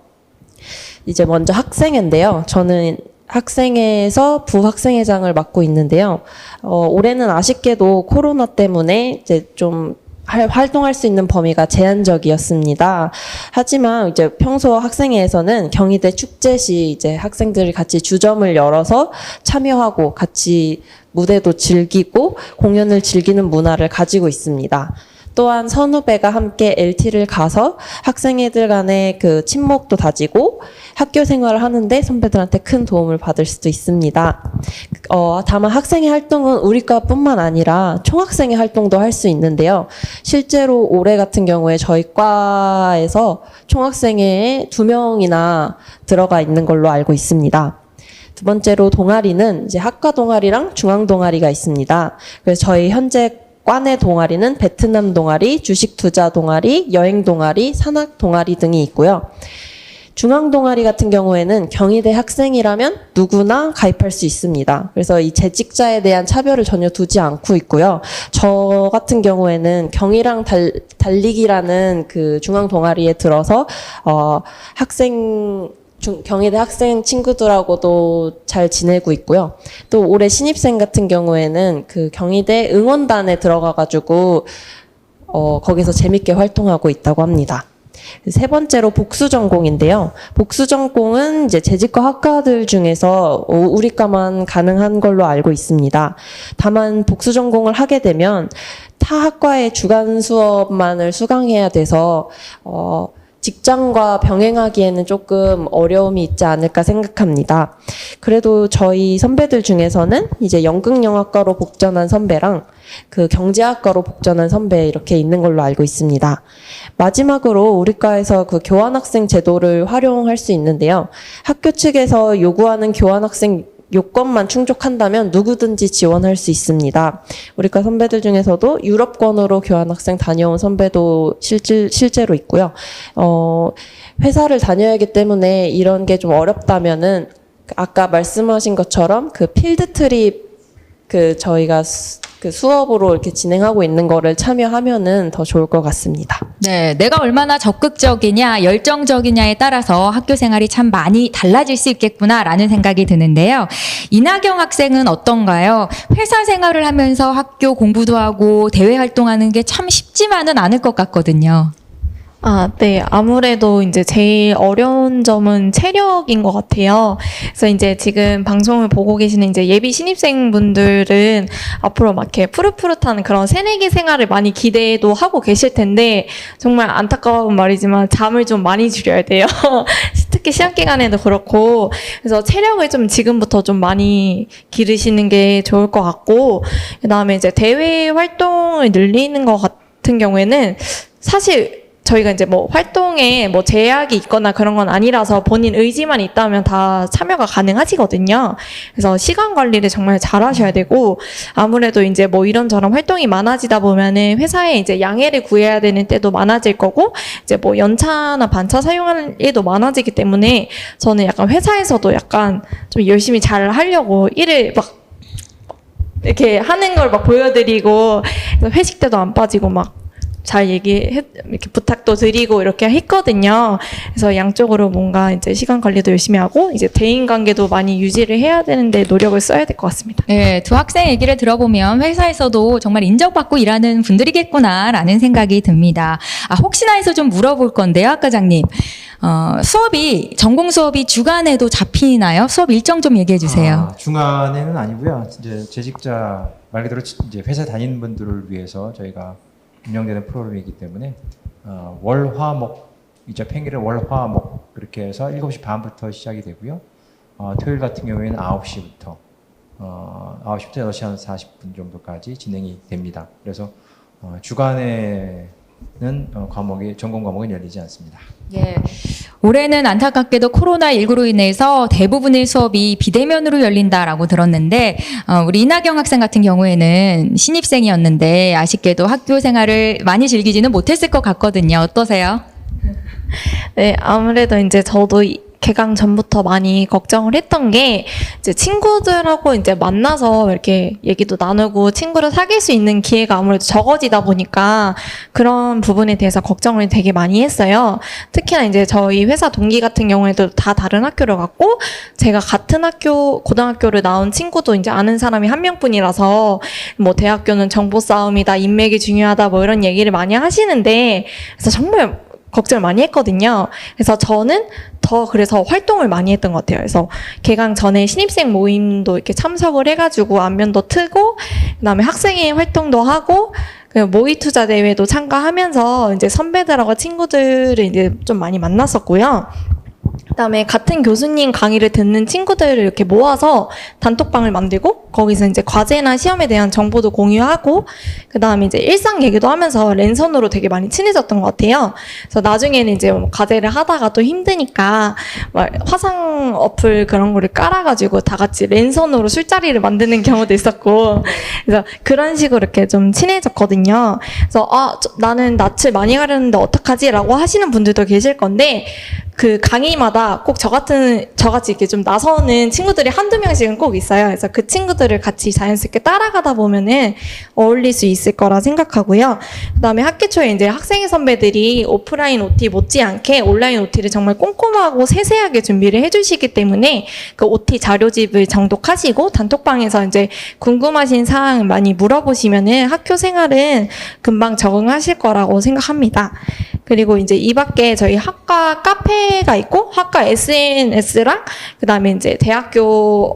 이제 먼저 학생회인데요. 저는 학생회에서 부학생회장을 맡고 있는데요. 올해는 아쉽게도 코로나 때문에 이제 좀 활동할 수 있는 범위가 제한적이었습니다. 하지만 이제 평소 학생회에서는 경희대 축제 시 이제 학생들이 같이 주점을 열어서 참여하고 같이 무대도 즐기고 공연을 즐기는 문화를 가지고 있습니다. 또한 선후배가 함께 LT를 가서 학생회들 간의 그 친목도 다지고 학교 생활을 하는데 선배들한테 큰 도움을 받을 수도 있습니다. 다만 학생회 활동은 우리 과뿐만 아니라 총학생회 활동도 할 수 있는데요. 실제로 올해 같은 경우에 저희 과에서 총학생회에 2명이나 들어가 있는 걸로 알고 있습니다. 두 번째로 동아리는 이제 학과 동아리랑 중앙 동아리가 있습니다. 그래서 저희 현재 과내 동아리는 베트남 동아리, 주식 투자 동아리, 여행 동아리, 산악 동아리 등이 있고요. 중앙 동아리 같은 경우에는 경희대 학생이라면 누구나 가입할 수 있습니다. 그래서 이 재직자에 대한 차별을 전혀 두지 않고 있고요. 저 같은 경우에는 경희랑 달리기라는 그 중앙 동아리에 들어서 경희대 학생 친구들하고도 잘 지내고 있고요. 또 올해 신입생 같은 경우에는 그 경희대 응원단에 들어가가지고 거기서 재밌게 활동하고 있다고 합니다. 세 번째로 복수전공인데요. 복수전공은 이제 재직과 학과들 중에서 우리 과만 가능한 걸로 알고 있습니다. 다만 복수전공을 하게 되면 타 학과의 주간 수업만을 수강해야 돼서 직장과 병행하기에는 조금 어려움이 있지 않을까 생각합니다. 그래도 저희 선배들 중에서는 이제 연극영화과로 복전한 선배랑 그 경제학과로 복전한 선배 이렇게 있는 걸로 알고 있습니다. 마지막으로 우리 과에서 그 교환학생 제도를 활용할 수 있는데요. 학교 측에서 요구하는 교환학생 요건만 충족한다면 누구든지 지원할 수 있습니다. 우리과 선배들 중에서도 유럽권으로 교환학생 다녀온 선배도 실제로 있고요. 회사를 다녀야 하기 때문에 이런 게 좀 어렵다면은 아까 말씀하신 것처럼 그 필드 트립 저희가 그 수업으로 이렇게 진행하고 있는 거를 참여하면은 더 좋을 것 같습니다. 네, 내가 얼마나 적극적이냐, 열정적이냐에 따라서 학교 생활이 참 많이 달라질 수 있겠구나라는 생각이 드는데요. 이나경 학생은 어떤가요? 회사 생활을 하면서 학교 공부도 하고 대외 활동하는 게 참 쉽지만은 않을 것 같거든요. 네. 아무래도 이제 제일 어려운 점은 체력인 것 같아요. 그래서 이제 지금 방송을 보고 계시는 이제 예비 신입생분들은 앞으로 막 이렇게 푸릇푸릇한 그런 새내기 생활을 많이 기대도 하고 계실 텐데, 정말 안타까운 말이지만 잠을 좀 많이 줄여야 돼요. 특히 시험 기간에도 그렇고. 그래서 체력을 좀 지금부터 좀 많이 기르시는 게 좋을 것 같고, 그다음에 이제 대외 활동을 늘리는 것 같은 경우에는 사실 저희가 이제 뭐 활동에 뭐 제약이 있거나 그런 건 아니라서 본인 의지만 있다면 다 참여가 가능하시거든요. 그래서 시간 관리를 정말 잘 하셔야 되고, 아무래도 이제 뭐 이런저런 활동이 많아지다 보면은 회사에 이제 양해를 구해야 되는 때도 많아질 거고, 이제 뭐 연차나 반차 사용할 일도 많아지기 때문에 저는 약간 회사에서도 약간 좀 열심히 잘 하려고 일을 막 이렇게 하는 걸 막 보여드리고, 회식 때도 안 빠지고 막 잘 이렇게 부탁도 드리고 이렇게 했거든요. 그래서 양쪽으로 뭔가 이제 시간 관리도 열심히 하고 이제 대인 관계도 많이 유지를 해야 되는데 노력을 써야 될 것 같습니다. 네, 두 학생 얘기를 들어보면 회사에서도 정말 인정받고 일하는 분들이겠구나라는 생각이 듭니다. 혹시나 해서 좀 물어볼 건데요, 학과장님. 전공 수업이 주간에도 잡히나요? 수업 일정 좀 얘기해 주세요. 중간에는 아니고요. 이제 재직자 말 그대로 이제 회사 다니는 분들을 위해서 저희가 운영되는 프로그램이기 때문에 월, 화, 목 이제 평일에 월, 화, 목 그렇게 해서 7시 반부터 시작이 되고요. 토요일 같은 경우에는 9시부터 9시부터 8시 한 40분 정도까지 진행이 됩니다. 그래서 주간에는 전공 과목은 열리지 않습니다. 예. 올해는 안타깝게도 코로나19로 인해서 대부분의 수업이 비대면으로 열린다라고 들었는데, 우리 이나경 학생 같은 경우에는 신입생이었는데, 아쉽게도 학교 생활을 많이 즐기지는 못했을 것 같거든요. 어떠세요? 네, 아무래도 이제 저도 개강 전부터 많이 걱정을 했던 게 이제 친구들하고 이제 만나서 이렇게 얘기도 나누고 친구를 사귈 수 있는 기회가 아무래도 적어지다 보니까 그런 부분에 대해서 걱정을 되게 많이 했어요. 특히나 이제 저희 회사 동기 같은 경우에도 다 다른 학교를 갔고 제가 같은 학교 고등학교를 나온 친구도 이제 아는 사람이 한 명뿐이라서 뭐 대학교는 정보 싸움이다, 인맥이 중요하다 뭐 이런 얘기를 많이 하시는데 그래서 정말 걱정을 많이 했거든요. 그래서 저는 그래서 활동을 많이 했던 것 같아요. 그래서 개강 전에 신입생 모임도 이렇게 참석을 해가지고 안면도 트고, 그다음에 학생회 활동도 하고, 모의 투자 대회도 참가하면서 이제 선배들하고 친구들을 이제 좀 많이 만났었고요. 그다음에 같은 교수님 강의를 듣는 친구들을 이렇게 모아서 단톡방을 만들고 거기서 이제 과제나 시험에 대한 정보도 공유하고 그다음에 이제 일상 얘기도 하면서 랜선으로 되게 많이 친해졌던 것 같아요. 그래서 나중에는 이제 과제를 하다가 또 힘드니까 화상 어플 그런 거를 깔아가지고 다 같이 랜선으로 술자리를 만드는 경우도 있었고 그래서 그런 식으로 이렇게 좀 친해졌거든요. 그래서 나는 낯을 많이 가렸는데 어떡하지라고 하시는 분들도 계실 건데 그 강의마다 꼭 저같이 이렇게 좀 나서는 친구들이 한두 명씩은 꼭 있어요. 그래서 그 친구들을 같이 자연스럽게 따라가다 보면은 어울릴 수 있을 거라 생각하고요. 그 다음에 학기 초에 이제 학생회 선배들이 오프라인 OT 못지않게 온라인 OT를 정말 꼼꼼하고 세세하게 준비를 해주시기 때문에 그 OT 자료집을 정독하시고 단톡방에서 이제 궁금하신 사항 많이 물어보시면은 학교 생활은 금방 적응하실 거라고 생각합니다. 그리고 이제 이 밖에 저희 학과 카페가 있고 학과 SNS랑 그다음에 이제 대학교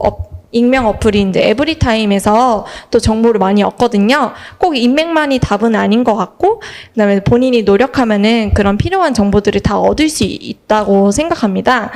익명 어플이 이제 에브리타임에서 또 정보를 많이 얻거든요. 꼭 인맥만이 답은 아닌 것 같고 그다음에 본인이 노력하면은 그런 필요한 정보들을 다 얻을 수 있다고 생각합니다.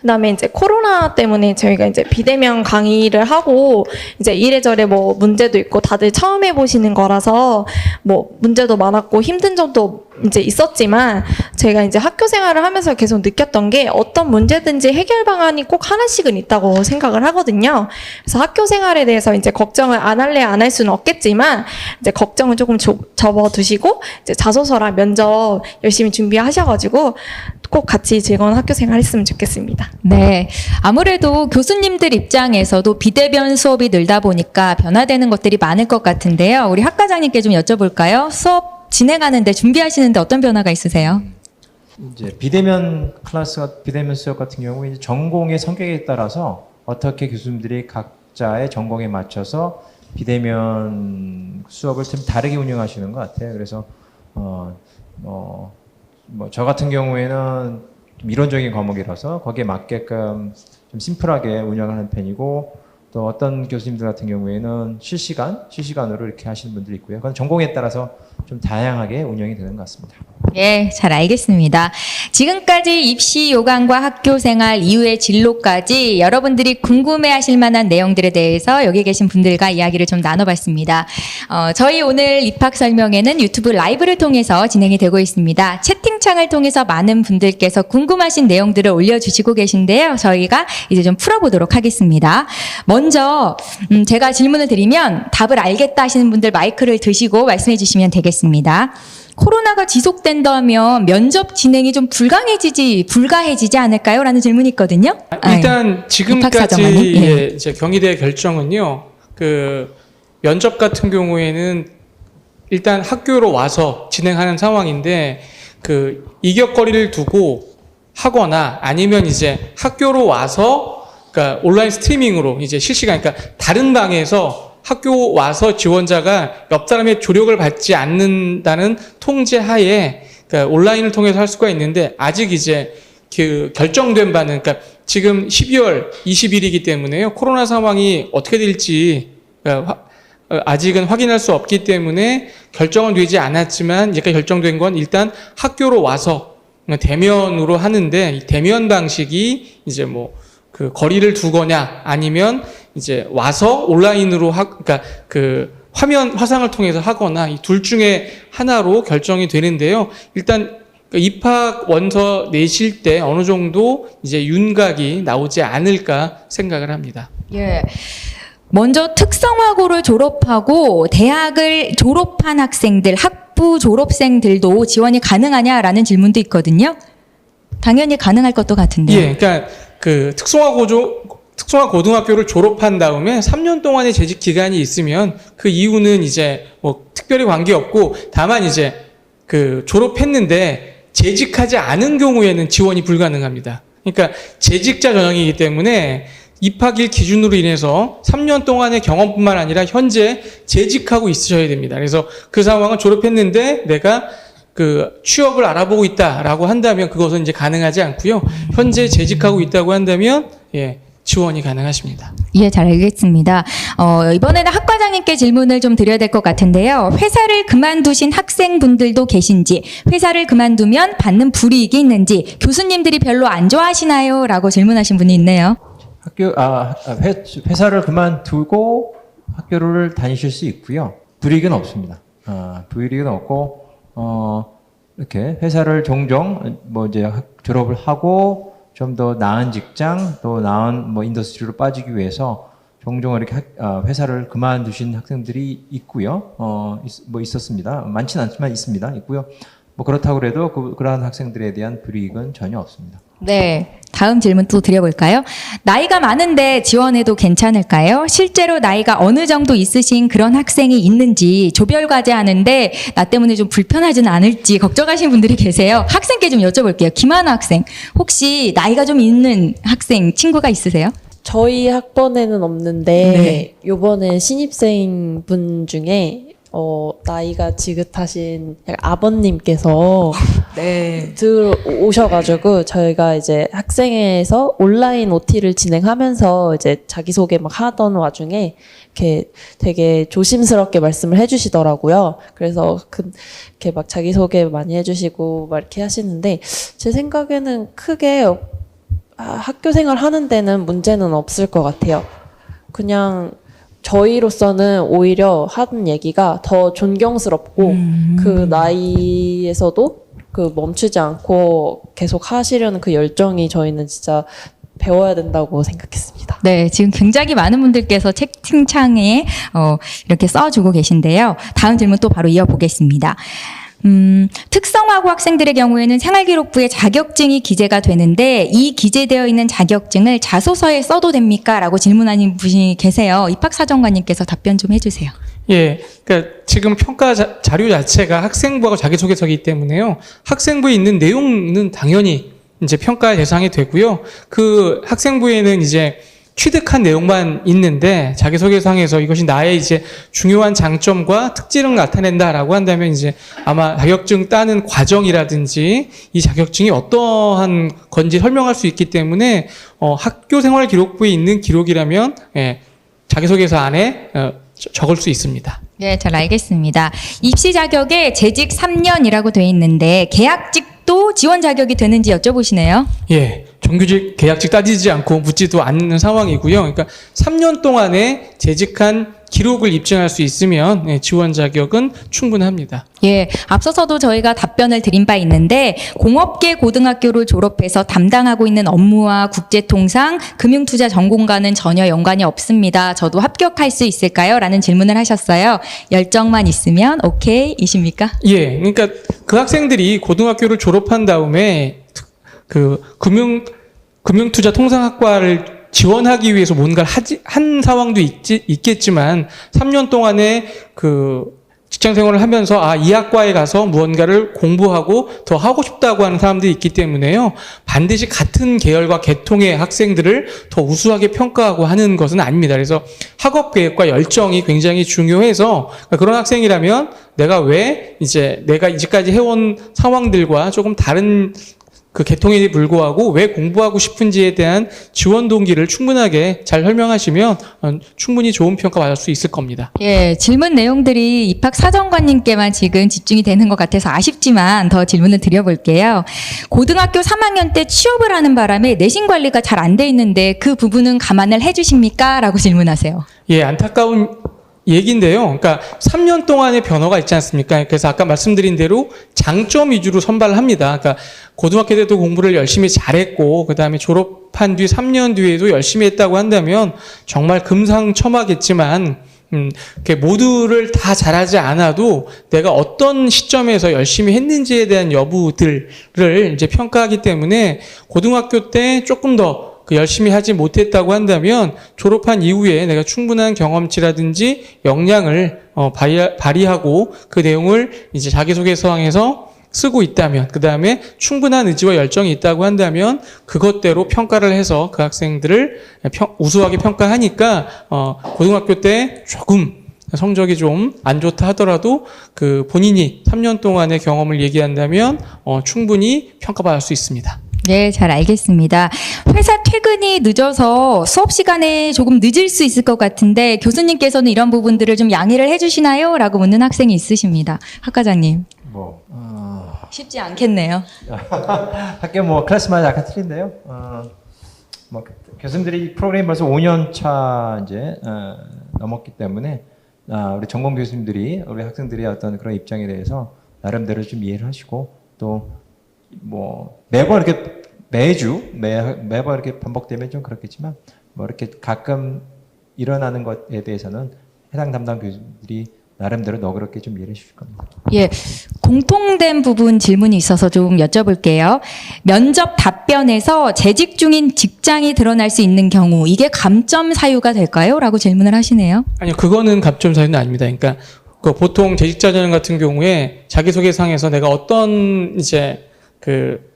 그다음에 이제 코로나 때문에 저희가 이제 비대면 강의를 하고 이제 이래저래 뭐 문제도 있고 다들 처음 해보시는 거라서 뭐 문제도 많았고 힘든 점도 이제 있었지만 제가 이제 학교 생활을 하면서 계속 느꼈던 게 어떤 문제든지 해결 방안이 꼭 하나씩은 있다고 생각을 하거든요. 그래서 학교 생활에 대해서 이제 걱정을 안 할 수는 없겠지만 이제 걱정을 조금 접어두시고 이제 자소서랑 면접 열심히 준비하셔가지고 꼭 같이 즐거운 학교 생활 했으면 좋겠습니다. 네. 아무래도 교수님들 입장에서도 비대면 수업이 늘다 보니까 변화되는 것들이 많을 것 같은데요. 우리 학과장님께 좀 여쭤볼까요? 수업 진행하는데 준비하시는데 어떤 변화가 있으세요? 이제 비대면 수업 같은 경우 이제 전공의 성격에 따라서 어떻게 교수님들이 각자의 전공에 맞춰서 비대면 수업을 좀 다르게 운영하시는 것 같아요. 그래서 저 같은 경우에는 좀 이론적인 과목이라서 거기에 맞게끔 좀 심플하게 운영하는 편이고 또 어떤 교수님들 같은 경우에는 실시간으로 이렇게 하시는 분들이 있고요. 그건 전공에 따라서 좀 다양하게 운영이 되는 것 같습니다. 예, 잘 알겠습니다. 지금까지 입시 요강과 학교 생활 이후의 진로까지 여러분들이 궁금해하실 만한 내용들에 대해서 여기 계신 분들과 이야기를 좀 나눠봤습니다. 저희 오늘 입학 설명회는 유튜브 라이브를 통해서 진행이 되고 있습니다. 채팅창을 통해서 많은 분들께서 궁금하신 내용들을 올려주시고 계신데요. 저희가 이제 좀 풀어보도록 하겠습니다. 먼저 제가 질문을 드리면 답을 알겠다 하시는 분들 마이크를 드시고 말씀해 주시면 되겠습니다. 코로나가 지속된다면 면접 진행이 좀 불가해지지 않을까요? 라는 질문이 있거든요. 일단 지금까지 이제 경희대 결정은요. 그 면접 같은 경우에는 일단 학교로 와서 진행하는 상황인데 그 이격거리를 두고 하거나 아니면 이제 학교로 와서 그러니까 온라인 스트리밍으로 이제 실시간 그러니까 다른 방에서 학교 와서 지원자가 옆 사람의 조력을 받지 않는다는 통제 하에 그러니까 온라인을 통해서 할 수가 있는데 아직 이제 그 결정된 바는 그러니까 지금 12월 20일이기 때문에요. 코로나 상황이 어떻게 될지 그러니까 아직은 확인할 수 없기 때문에 결정은 되지 않았지만 이제 결정된 건 일단 학교로 와서 대면으로 하는데 이 대면 방식이 이제 뭐 그 거리를 두거나 아니면 이제 와서 온라인으로 그러니까 그 화상을 통해서 하거나 이 둘 중에 하나로 결정이 되는데요. 일단 입학 원서 내실 때 어느 정도 이제 윤곽이 나오지 않을까 생각을 합니다. 예. 먼저 특성화고를 졸업하고 대학을 졸업한 학생들, 학부 졸업생들도 지원이 가능하냐라는 질문도 있거든요. 당연히 가능할 것도 같은데요. 예, 그러니까 그 특성화 고등학교를 졸업한 다음에 3년 동안의 재직 기간이 있으면 그 이유는 이제 뭐 특별히 관계없고 다만 이제 그 졸업했는데 재직하지 않은 경우에는 지원이 불가능합니다. 그러니까 재직자 전형이기 때문에 입학일 기준으로 인해서 3년 동안의 경험뿐만 아니라 현재 재직하고 있으셔야 됩니다. 그래서 그 상황은 졸업했는데 내가 그 취업을 알아보고 있다라고 한다면 그것은 이제 가능하지 않고요. 현재 재직하고 있다고 한다면 예, 지원이 가능하십니다. 예, 잘 알겠습니다. 이번에는 학과장님께 질문을 좀 드려야 될 것 같은데요. 회사를 그만두신 학생분들도 계신지, 회사를 그만두면 받는 불이익이 있는지, 교수님들이 별로 안 좋아하시나요? 라고 질문하신 분이 있네요. 회사를 그만두고 학교를 다니실 수 있고요. 불이익은 없습니다. 불이익은 없고, 이렇게 회사를 종종 뭐 이제 졸업을 하고 좀 더 나은 직장 또 나은 뭐 인더스트리로 빠지기 위해서 종종 이렇게 회사를 그만두신 학생들이 있고요. 뭐 있었습니다. 많지는 않지만 있고요. 뭐 그렇다고 해도 그러한 학생들에 대한 불이익은 전혀 없습니다. 네. 다음 질문 또 드려볼까요? 나이가 많은데 지원해도 괜찮을까요? 실제로 나이가 어느 정도 있으신 그런 학생이 있는지 조별과제 하는데 나 때문에 좀 불편하지는 않을지 걱정하시는 분들이 계세요. 학생께 좀 여쭤볼게요. 김하나 학생, 혹시 나이가 좀 있는 학생 친구가 있으세요? 저희 학번에는 없는데 요번에 신입생 분 중에 나이가 지긋하신 아버님께서 들어오셔가지고 저희가 이제 학생회에서 온라인 OT를 진행하면서 이제 자기소개 막 하던 와중에 이렇게 되게 조심스럽게 말씀을 해주시더라고요. 그래서 이렇게 막 자기소개 많이 해주시고 막 이렇게 하시는데 제 생각에는 크게 학교 생활 하는 데는 문제는 없을 것 같아요. 그냥 저희로서는 오히려 하는 얘기가 더 존경스럽고 그 나이에서도 그 멈추지 않고 계속 하시려는 그 열정이 저희는 진짜 배워야 된다고 생각했습니다. 네, 지금 굉장히 많은 분들께서 채팅창에 이렇게 써주고 계신데요. 다음 질문 또 바로 이어보겠습니다. 특성화고 학생들의 경우에는 생활기록부에 자격증이 기재가 되는데 이 기재되어 있는 자격증을 자소서에 써도 됩니까? 라고 질문하는 분이 계세요. 입학사정관님께서 답변 좀 해주세요. 예, 그러니까 지금 평가 자료 자체가 학생부하고 자기소개서이기 때문에요. 학생부에 있는 내용은 당연히 이제 평가 대상이 되고요. 그 학생부에는 이제 취득한 내용만 있는데 자기소개서에서 이것이 나의 이제 중요한 장점과 특징을 나타낸다라고 한다면 이제 아마 자격증 따는 과정이라든지 이 자격증이 어떠한 건지 설명할 수 있기 때문에 학교 생활 기록부에 있는 기록이라면 예, 자기소개서 안에 적을 수 있습니다. 네, 잘 알겠습니다. 입시 자격에 재직 3년이라고 돼 있는데 계약직도 지원 자격이 되는지 여쭤보시네요. 예, 정규직 계약직 따지지 않고 묻지도 않는 상황이고요. 그러니까 3년 동안에 재직한 기록을 입증할 수 있으면 예, 지원 자격은 충분합니다. 예, 앞서서도 저희가 답변을 드린 바 있는데 공업계 고등학교를 졸업해서 담당하고 있는 업무와 국제통상, 금융투자 전공과는 전혀 연관이 없습니다. 저도 합격할 수 있을까요? 라는 질문을 하셨어요. 열정만 있으면 오케이이십니까? 예, 그러니까 그 학생들이 고등학교를 졸업한 다음에 그 금융투자 통상학과를 지원하기 위해서 뭔가를 한 상황도 있겠지만 3년 동안에 그 직장 생활을 하면서 이 학과에 가서 무언가를 공부하고 더 하고 싶다고 하는 사람들이 있기 때문에요. 반드시 같은 계열과 계통의 학생들을 더 우수하게 평가하고 하는 것은 아닙니다. 그래서 학업 계획과 열정이 굉장히 중요해서 그런 학생이라면 내가 이제까지 해온 상황들과 조금 다른 그 계통에 불구하고 왜 공부하고 싶은지에 대한 지원 동기를 충분하게 잘 설명하시면 충분히 좋은 평가 받을 수 있을 겁니다. 예, 질문 내용들이 입학사정관님께만 지금 집중이 되는 것 같아서 아쉽지만 더 질문을 드려볼게요. 고등학교 3학년 때 취업을 하는 바람에 내신 관리가 잘 안 돼 있는데 그 부분은 감안을 해주십니까? 라고 질문하세요. 예, 안타까운 얘기인데요. 그러니까 3년 동안의 변화가 있지 않습니까? 그래서 아까 말씀드린 대로 장점 위주로 선발을 합니다. 그러니까 고등학교 때도 공부를 열심히 잘했고 그다음에 졸업한 뒤 3년 뒤에도 열심히 했다고 한다면 정말 금상첨화겠지만 이렇게 모두를 다 잘하지 않아도 내가 어떤 시점에서 열심히 했는지에 대한 여부들을 이제 평가하기 때문에 고등학교 때 조금 더 열심히 하지 못했다고 한다면 졸업한 이후에 내가 충분한 경험치라든지 역량을 발휘하고 그 내용을 이제 자기소개서항에서 쓰고 있다면, 그 다음에 충분한 의지와 열정이 있다고 한다면 그것대로 평가를 해서 그 학생들을 우수하게 평가하니까 고등학교 때 조금 성적이 좀 안 좋다 하더라도 그 본인이 3년 동안의 경험을 얘기한다면 충분히 평가받을 수 있습니다. 네, 잘 알겠습니다. 회사 퇴근이 늦어서 수업 시간에 조금 늦을 수 있을 것 같은데 교수님께서는 이런 부분들을 좀 양해를 해주시나요? 라고 묻는 학생이 있으십니다. 학과장님. 쉽지 않겠네요. 학교 클래스마다 약간 틀린데요. 교수님들이 프로그램 벌써 5년 차 이제 넘었기 때문에 우리 전공 교수님들이 우리 학생들의 어떤 그런 입장에 대해서 나름대로 좀 이해를 하시고 또 매번 이렇게 매번 이렇게 반복되면 좀 그렇겠지만 이렇게 가끔 일어나는 것에 대해서는 해당 담당 교수들이 나름대로 너그럽게 좀 이해해 주실 겁니다. 예, 공통된 부분 질문이 있어서 좀 여쭤볼게요. 면접 답변에서 재직 중인 직장이 드러날 수 있는 경우 이게 감점 사유가 될까요? 라고 질문을 하시네요. 아니요, 그거는 감점 사유는 아닙니다. 그러니까 보통 재직자 전형 같은 경우에 자기소개상에서 내가 어떤 이제 그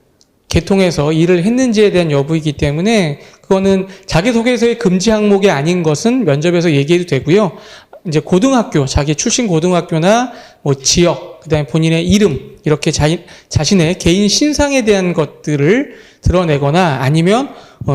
계통에서 일을 했는지에 대한 여부이기 때문에 그거는 자기소개서의 금지 항목이 아닌 것은 면접에서 얘기해도 되고요. 이제 고등학교, 자기 출신 고등학교나 지역, 그다음에 본인의 이름 이렇게 자신의 개인 신상에 대한 것들을 드러내거나 아니면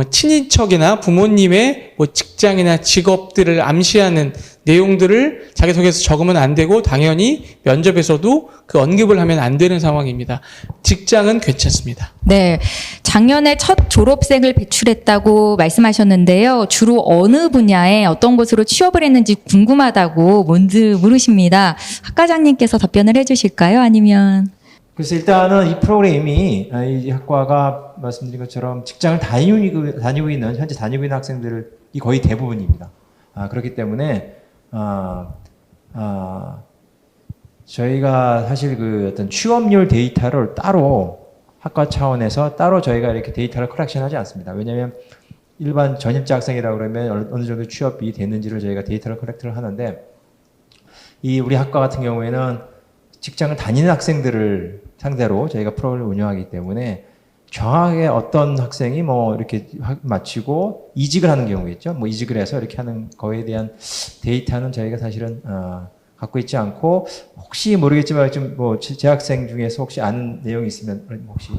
친인척이나 부모님의 직장이나 직업들을 암시하는 내용들을 자기소개서 적으면 안 되고 당연히 면접에서도 그 언급을 하면 안 되는 상황입니다. 직장은 괜찮습니다. 네, 작년에 첫 졸업생을 배출했다고 말씀하셨는데요. 주로 어느 분야에 어떤 곳으로 취업을 했는지 궁금하다고 물으십니다. 학과장님께서 답변을 해주실까요? 아니면? 그래서 일단은 이 프로그램이 이 학과가 말씀드린 것처럼 직장을 다니고 있는 현재 다니고 있는 학생들이 거의 대부분입니다. 그렇기 때문에 저희가 사실 그 어떤 취업률 데이터를 따로 학과 차원에서 따로 저희가 이렇게 데이터를 컬렉션하지 않습니다. 왜냐하면 일반 전입자 학생이라고 그러면 어느 정도 취업이 됐는지를 저희가 데이터를 컬렉트를 하는데 이 우리 학과 같은 경우에는 직장을 다니는 학생들을 상대로 저희가 프로그램을 운영하기 때문에 정확하게 어떤 학생이 이렇게 마치고 이직을 하는 경우겠죠. 이직을 해서 이렇게 하는 거에 대한 데이터는 저희가 사실은 갖고 있지 않고 혹시 모르겠지만 좀 재학생 중에서 혹시 아는 내용이 있으면 혹시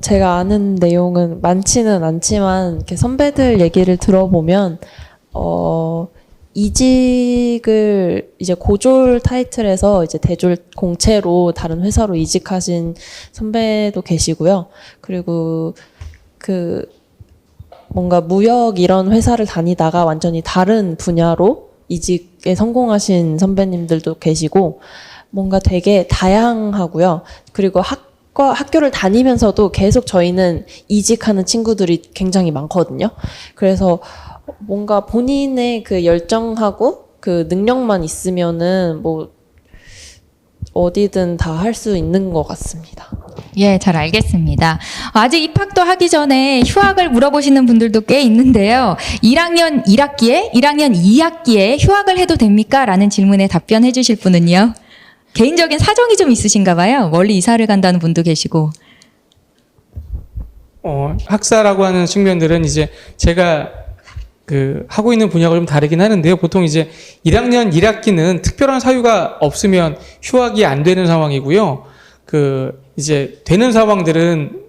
제가 아는 내용은 많지는 않지만 이렇게 선배들 얘기를 들어보면 이직을 이제 고졸 타이틀에서 이제 대졸 공채로 다른 회사로 이직하신 선배도 계시고요. 그리고 뭔가 무역 이런 회사를 다니다가 완전히 다른 분야로 이직에 성공하신 선배님들도 계시고 뭔가 되게 다양하고요. 그리고 학교를 다니면서도 계속 저희는 이직하는 친구들이 굉장히 많거든요. 그래서 뭔가 본인의 그 열정하고 그 능력만 있으면은 어디든 다 할 수 있는 것 같습니다. 예, 잘 알겠습니다. 아직 입학도 하기 전에 휴학을 물어보시는 분들도 꽤 있는데요. 1학년 1학기에, 1학년 2학기에 휴학을 해도 됩니까? 라는 질문에 답변해 주실 분은요. 개인적인 사정이 좀 있으신가 봐요. 멀리 이사를 간다는 분도 계시고. 학사라고 하는 측면들은 이제 제가 하고 있는 분야가 좀 다르긴 하는데요. 보통 이제 1학년 1학기는 특별한 사유가 없으면 휴학이 안 되는 상황이고요. 이제 되는 상황들은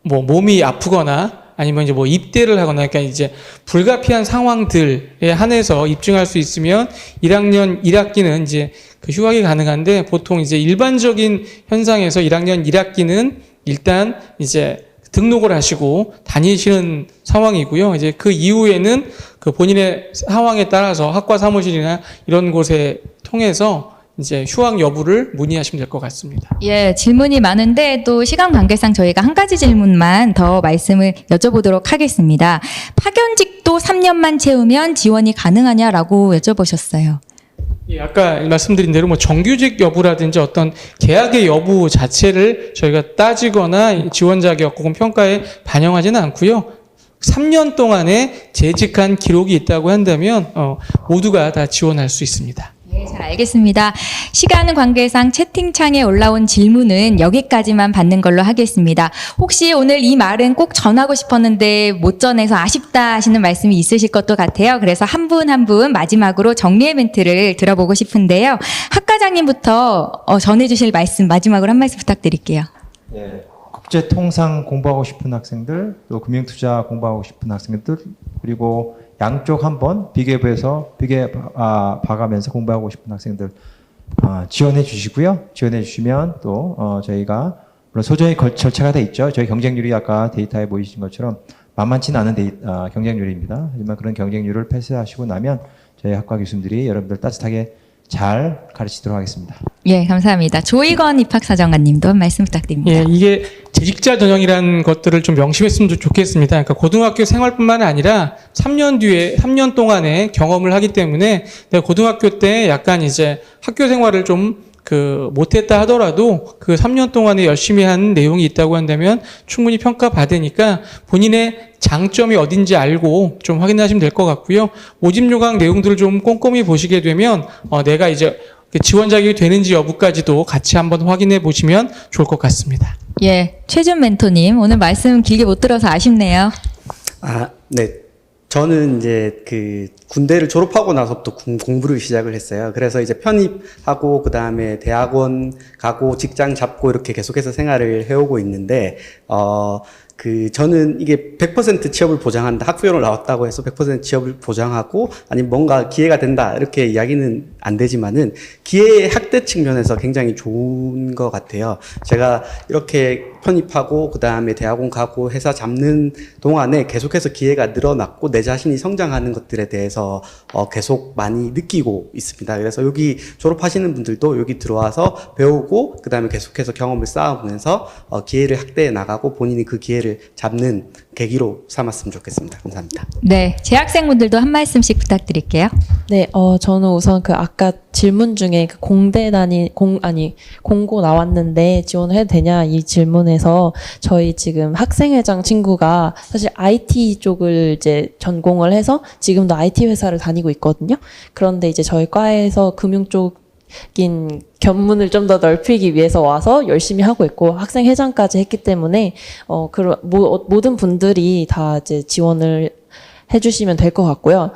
뭐 몸이 아프거나 아니면 이제 뭐 입대를 하거나 그러니까 이제 불가피한 상황들에 한해서 입증할 수 있으면 1학년 1학기는 이제 휴학이 가능한데 보통 이제 일반적인 현상에서 1학년 1학기는 일단 이제 등록을 하시고 다니시는 상황이고요. 이제 그 이후에는 본인의 상황에 따라서 학과 사무실이나 이런 곳에 통해서 이제 휴학 여부를 문의하시면 될 것 같습니다. 예, 질문이 많은데 또 시간 관계상 저희가 한 가지 질문만 더 말씀을 여쭤보도록 하겠습니다. 파견직도 3년만 채우면 지원이 가능하냐라고 여쭤보셨어요. 예, 아까 말씀드린 대로 뭐 정규직 여부라든지 어떤 계약의 여부 자체를 저희가 따지거나 지원 자격 혹은 평가에 반영하지는 않고요. 3년 동안에 재직한 기록이 있다고 한다면 모두가 다 지원할 수 있습니다. 네, 잘 알겠습니다. 시간 관계상 채팅창에 올라온 질문은 여기까지만 받는 걸로 하겠습니다. 혹시 오늘 이 말은 꼭 전하고 싶었는데 못 전해서 아쉽다 하시는 말씀이 있으실 것도 같아요. 그래서 한 분 한 분 마지막으로 정리의 멘트를 들어보고 싶은데요. 학과장님부터 전해주실 말씀 마지막으로 한 말씀 부탁드릴게요. 예, 국제통상 공부하고 싶은 학생들, 또 금융투자 공부하고 싶은 학생들, 그리고 양쪽 한번 비교해 봐가면서 공부하고 싶은 학생들 지원해 주시고요. 지원해 주시면 또 저희가 물론 소정의 절차가 돼 있죠. 저희 경쟁률이 아까 데이터에 보이신 것처럼 만만치는 않은 경쟁률입니다. 하지만 그런 경쟁률을 패스하시고 나면 저희 학과 교수님들이 여러분들 따뜻하게 잘 가르치도록 하겠습니다. 예, 감사합니다. 조희건 입학사정관님도 한 말씀 부탁드립니다. 예, 이게 재직자 전형이라는 것들을 좀 명심했으면 좋겠습니다. 그러니까 고등학교 생활뿐만 아니라 3년 동안의 경험을 하기 때문에 내가 고등학교 때 약간 이제 학교 생활을 좀 못했다 하더라도 3년 동안에 열심히 한 내용이 있다고 한다면 충분히 평가받으니까 본인의 장점이 어딘지 알고 좀 확인하시면 될 것 같고요. 모집 요강 내용들을 좀 꼼꼼히 보시게 되면 내가 이제 지원 자격이 되는지 여부까지도 같이 한번 확인해 보시면 좋을 것 같습니다. 예, 최준 멘토님 오늘 말씀 길게 못 들어서 아쉽네요. 네. 저는 이제 군대를 졸업하고 나서부터 공부를 시작을 했어요. 그래서 이제 편입하고 그다음에 대학원 가고 직장 잡고 이렇게 계속해서 생활을 해오고 있는데 저는 이게 100% 취업을 보장한다. 학부형을 나왔다고 해서 100% 취업을 보장하고 아니면 뭔가 기회가 된다. 이렇게 이야기는 안 되지만은 기회의 학대 측면에서 굉장히 좋은 것 같아요. 제가 이렇게 편입하고 그다음에 대학원 가고 회사 잡는 동안에 계속해서 기회가 늘어났고 내 자신이 성장하는 것들에 대해서 계속 많이 느끼고 있습니다. 그래서 여기 졸업하시는 분들도 여기 들어와서 배우고 그다음에 계속해서 경험을 쌓아보면서 기회를 확대해 나가고 본인이 그 기회를 잡는 계기로 삼았으면 좋겠습니다. 감사합니다. 네, 재학생분들도 한 말씀씩 부탁드릴게요. 네, 저는 우선 아까 질문 중에 공고 나왔는데 지원을 해도 되냐 이 질문에서 저희 지금 학생회장 친구가 사실 IT 쪽을 이제 전공을 해서 지금도 IT 회사를 다니고 있거든요. 그런데 이제 저희 과에서 금융 쪽인 견문을 좀 더 넓히기 위해서 와서 열심히 하고 있고 학생회장까지 했기 때문에 모든 분들이 다 이제 지원을 해주시면 될 것 같고요.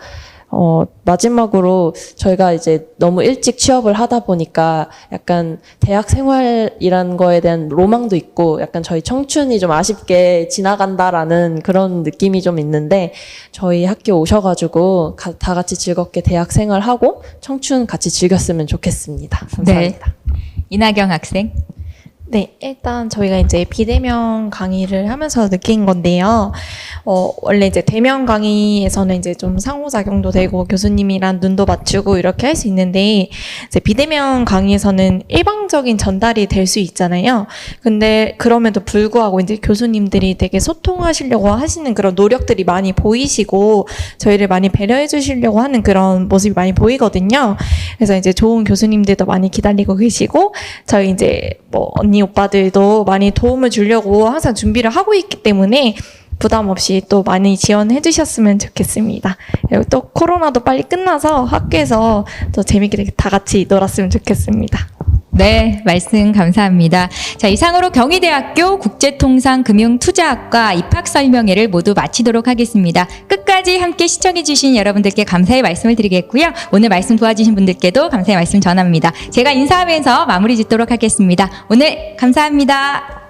마지막으로 저희가 이제 너무 일찍 취업을 하다 보니까 약간 대학 생활이라는 거에 대한 로망도 있고 약간 저희 청춘이 좀 아쉽게 지나간다라는 그런 느낌이 좀 있는데 저희 학교 오셔가지고 다 같이 즐겁게 대학 생활하고 청춘 같이 즐겼으면 좋겠습니다. 감사합니다. 네. 이나경 학생. 네, 일단 저희가 이제 비대면 강의를 하면서 느낀 건데요. 원래 이제 대면 강의에서는 이제 좀 상호작용도 되고 교수님이랑 눈도 맞추고 이렇게 할 수 있는데 이제 비대면 강의에서는 일방적인 전달이 될 수 있잖아요. 근데 그럼에도 불구하고 이제 교수님들이 되게 소통하시려고 하시는 그런 노력들이 많이 보이시고 저희를 많이 배려해 주시려고 하는 그런 모습이 많이 보이거든요. 그래서 이제 좋은 교수님들도 많이 기다리고 계시고 저희 이제 뭐 언니 오빠들도 많이 도움을 주려고 항상 준비를 하고 있기 때문에 부담 없이 또 많이 지원해 주셨으면 좋겠습니다. 그리고 또 코로나도 빨리 끝나서 학교에서 또 재밌게 다 같이 놀았으면 좋겠습니다. 네, 말씀 감사합니다. 자, 이상으로 경희대학교 국제통상금융투자학과 입학설명회를 모두 마치도록 하겠습니다. 끝까지 함께 시청해주신 여러분들께 감사의 말씀을 드리겠고요. 오늘 말씀 도와주신 분들께도 감사의 말씀 전합니다. 제가 인사하면서 마무리 짓도록 하겠습니다. 오늘 감사합니다.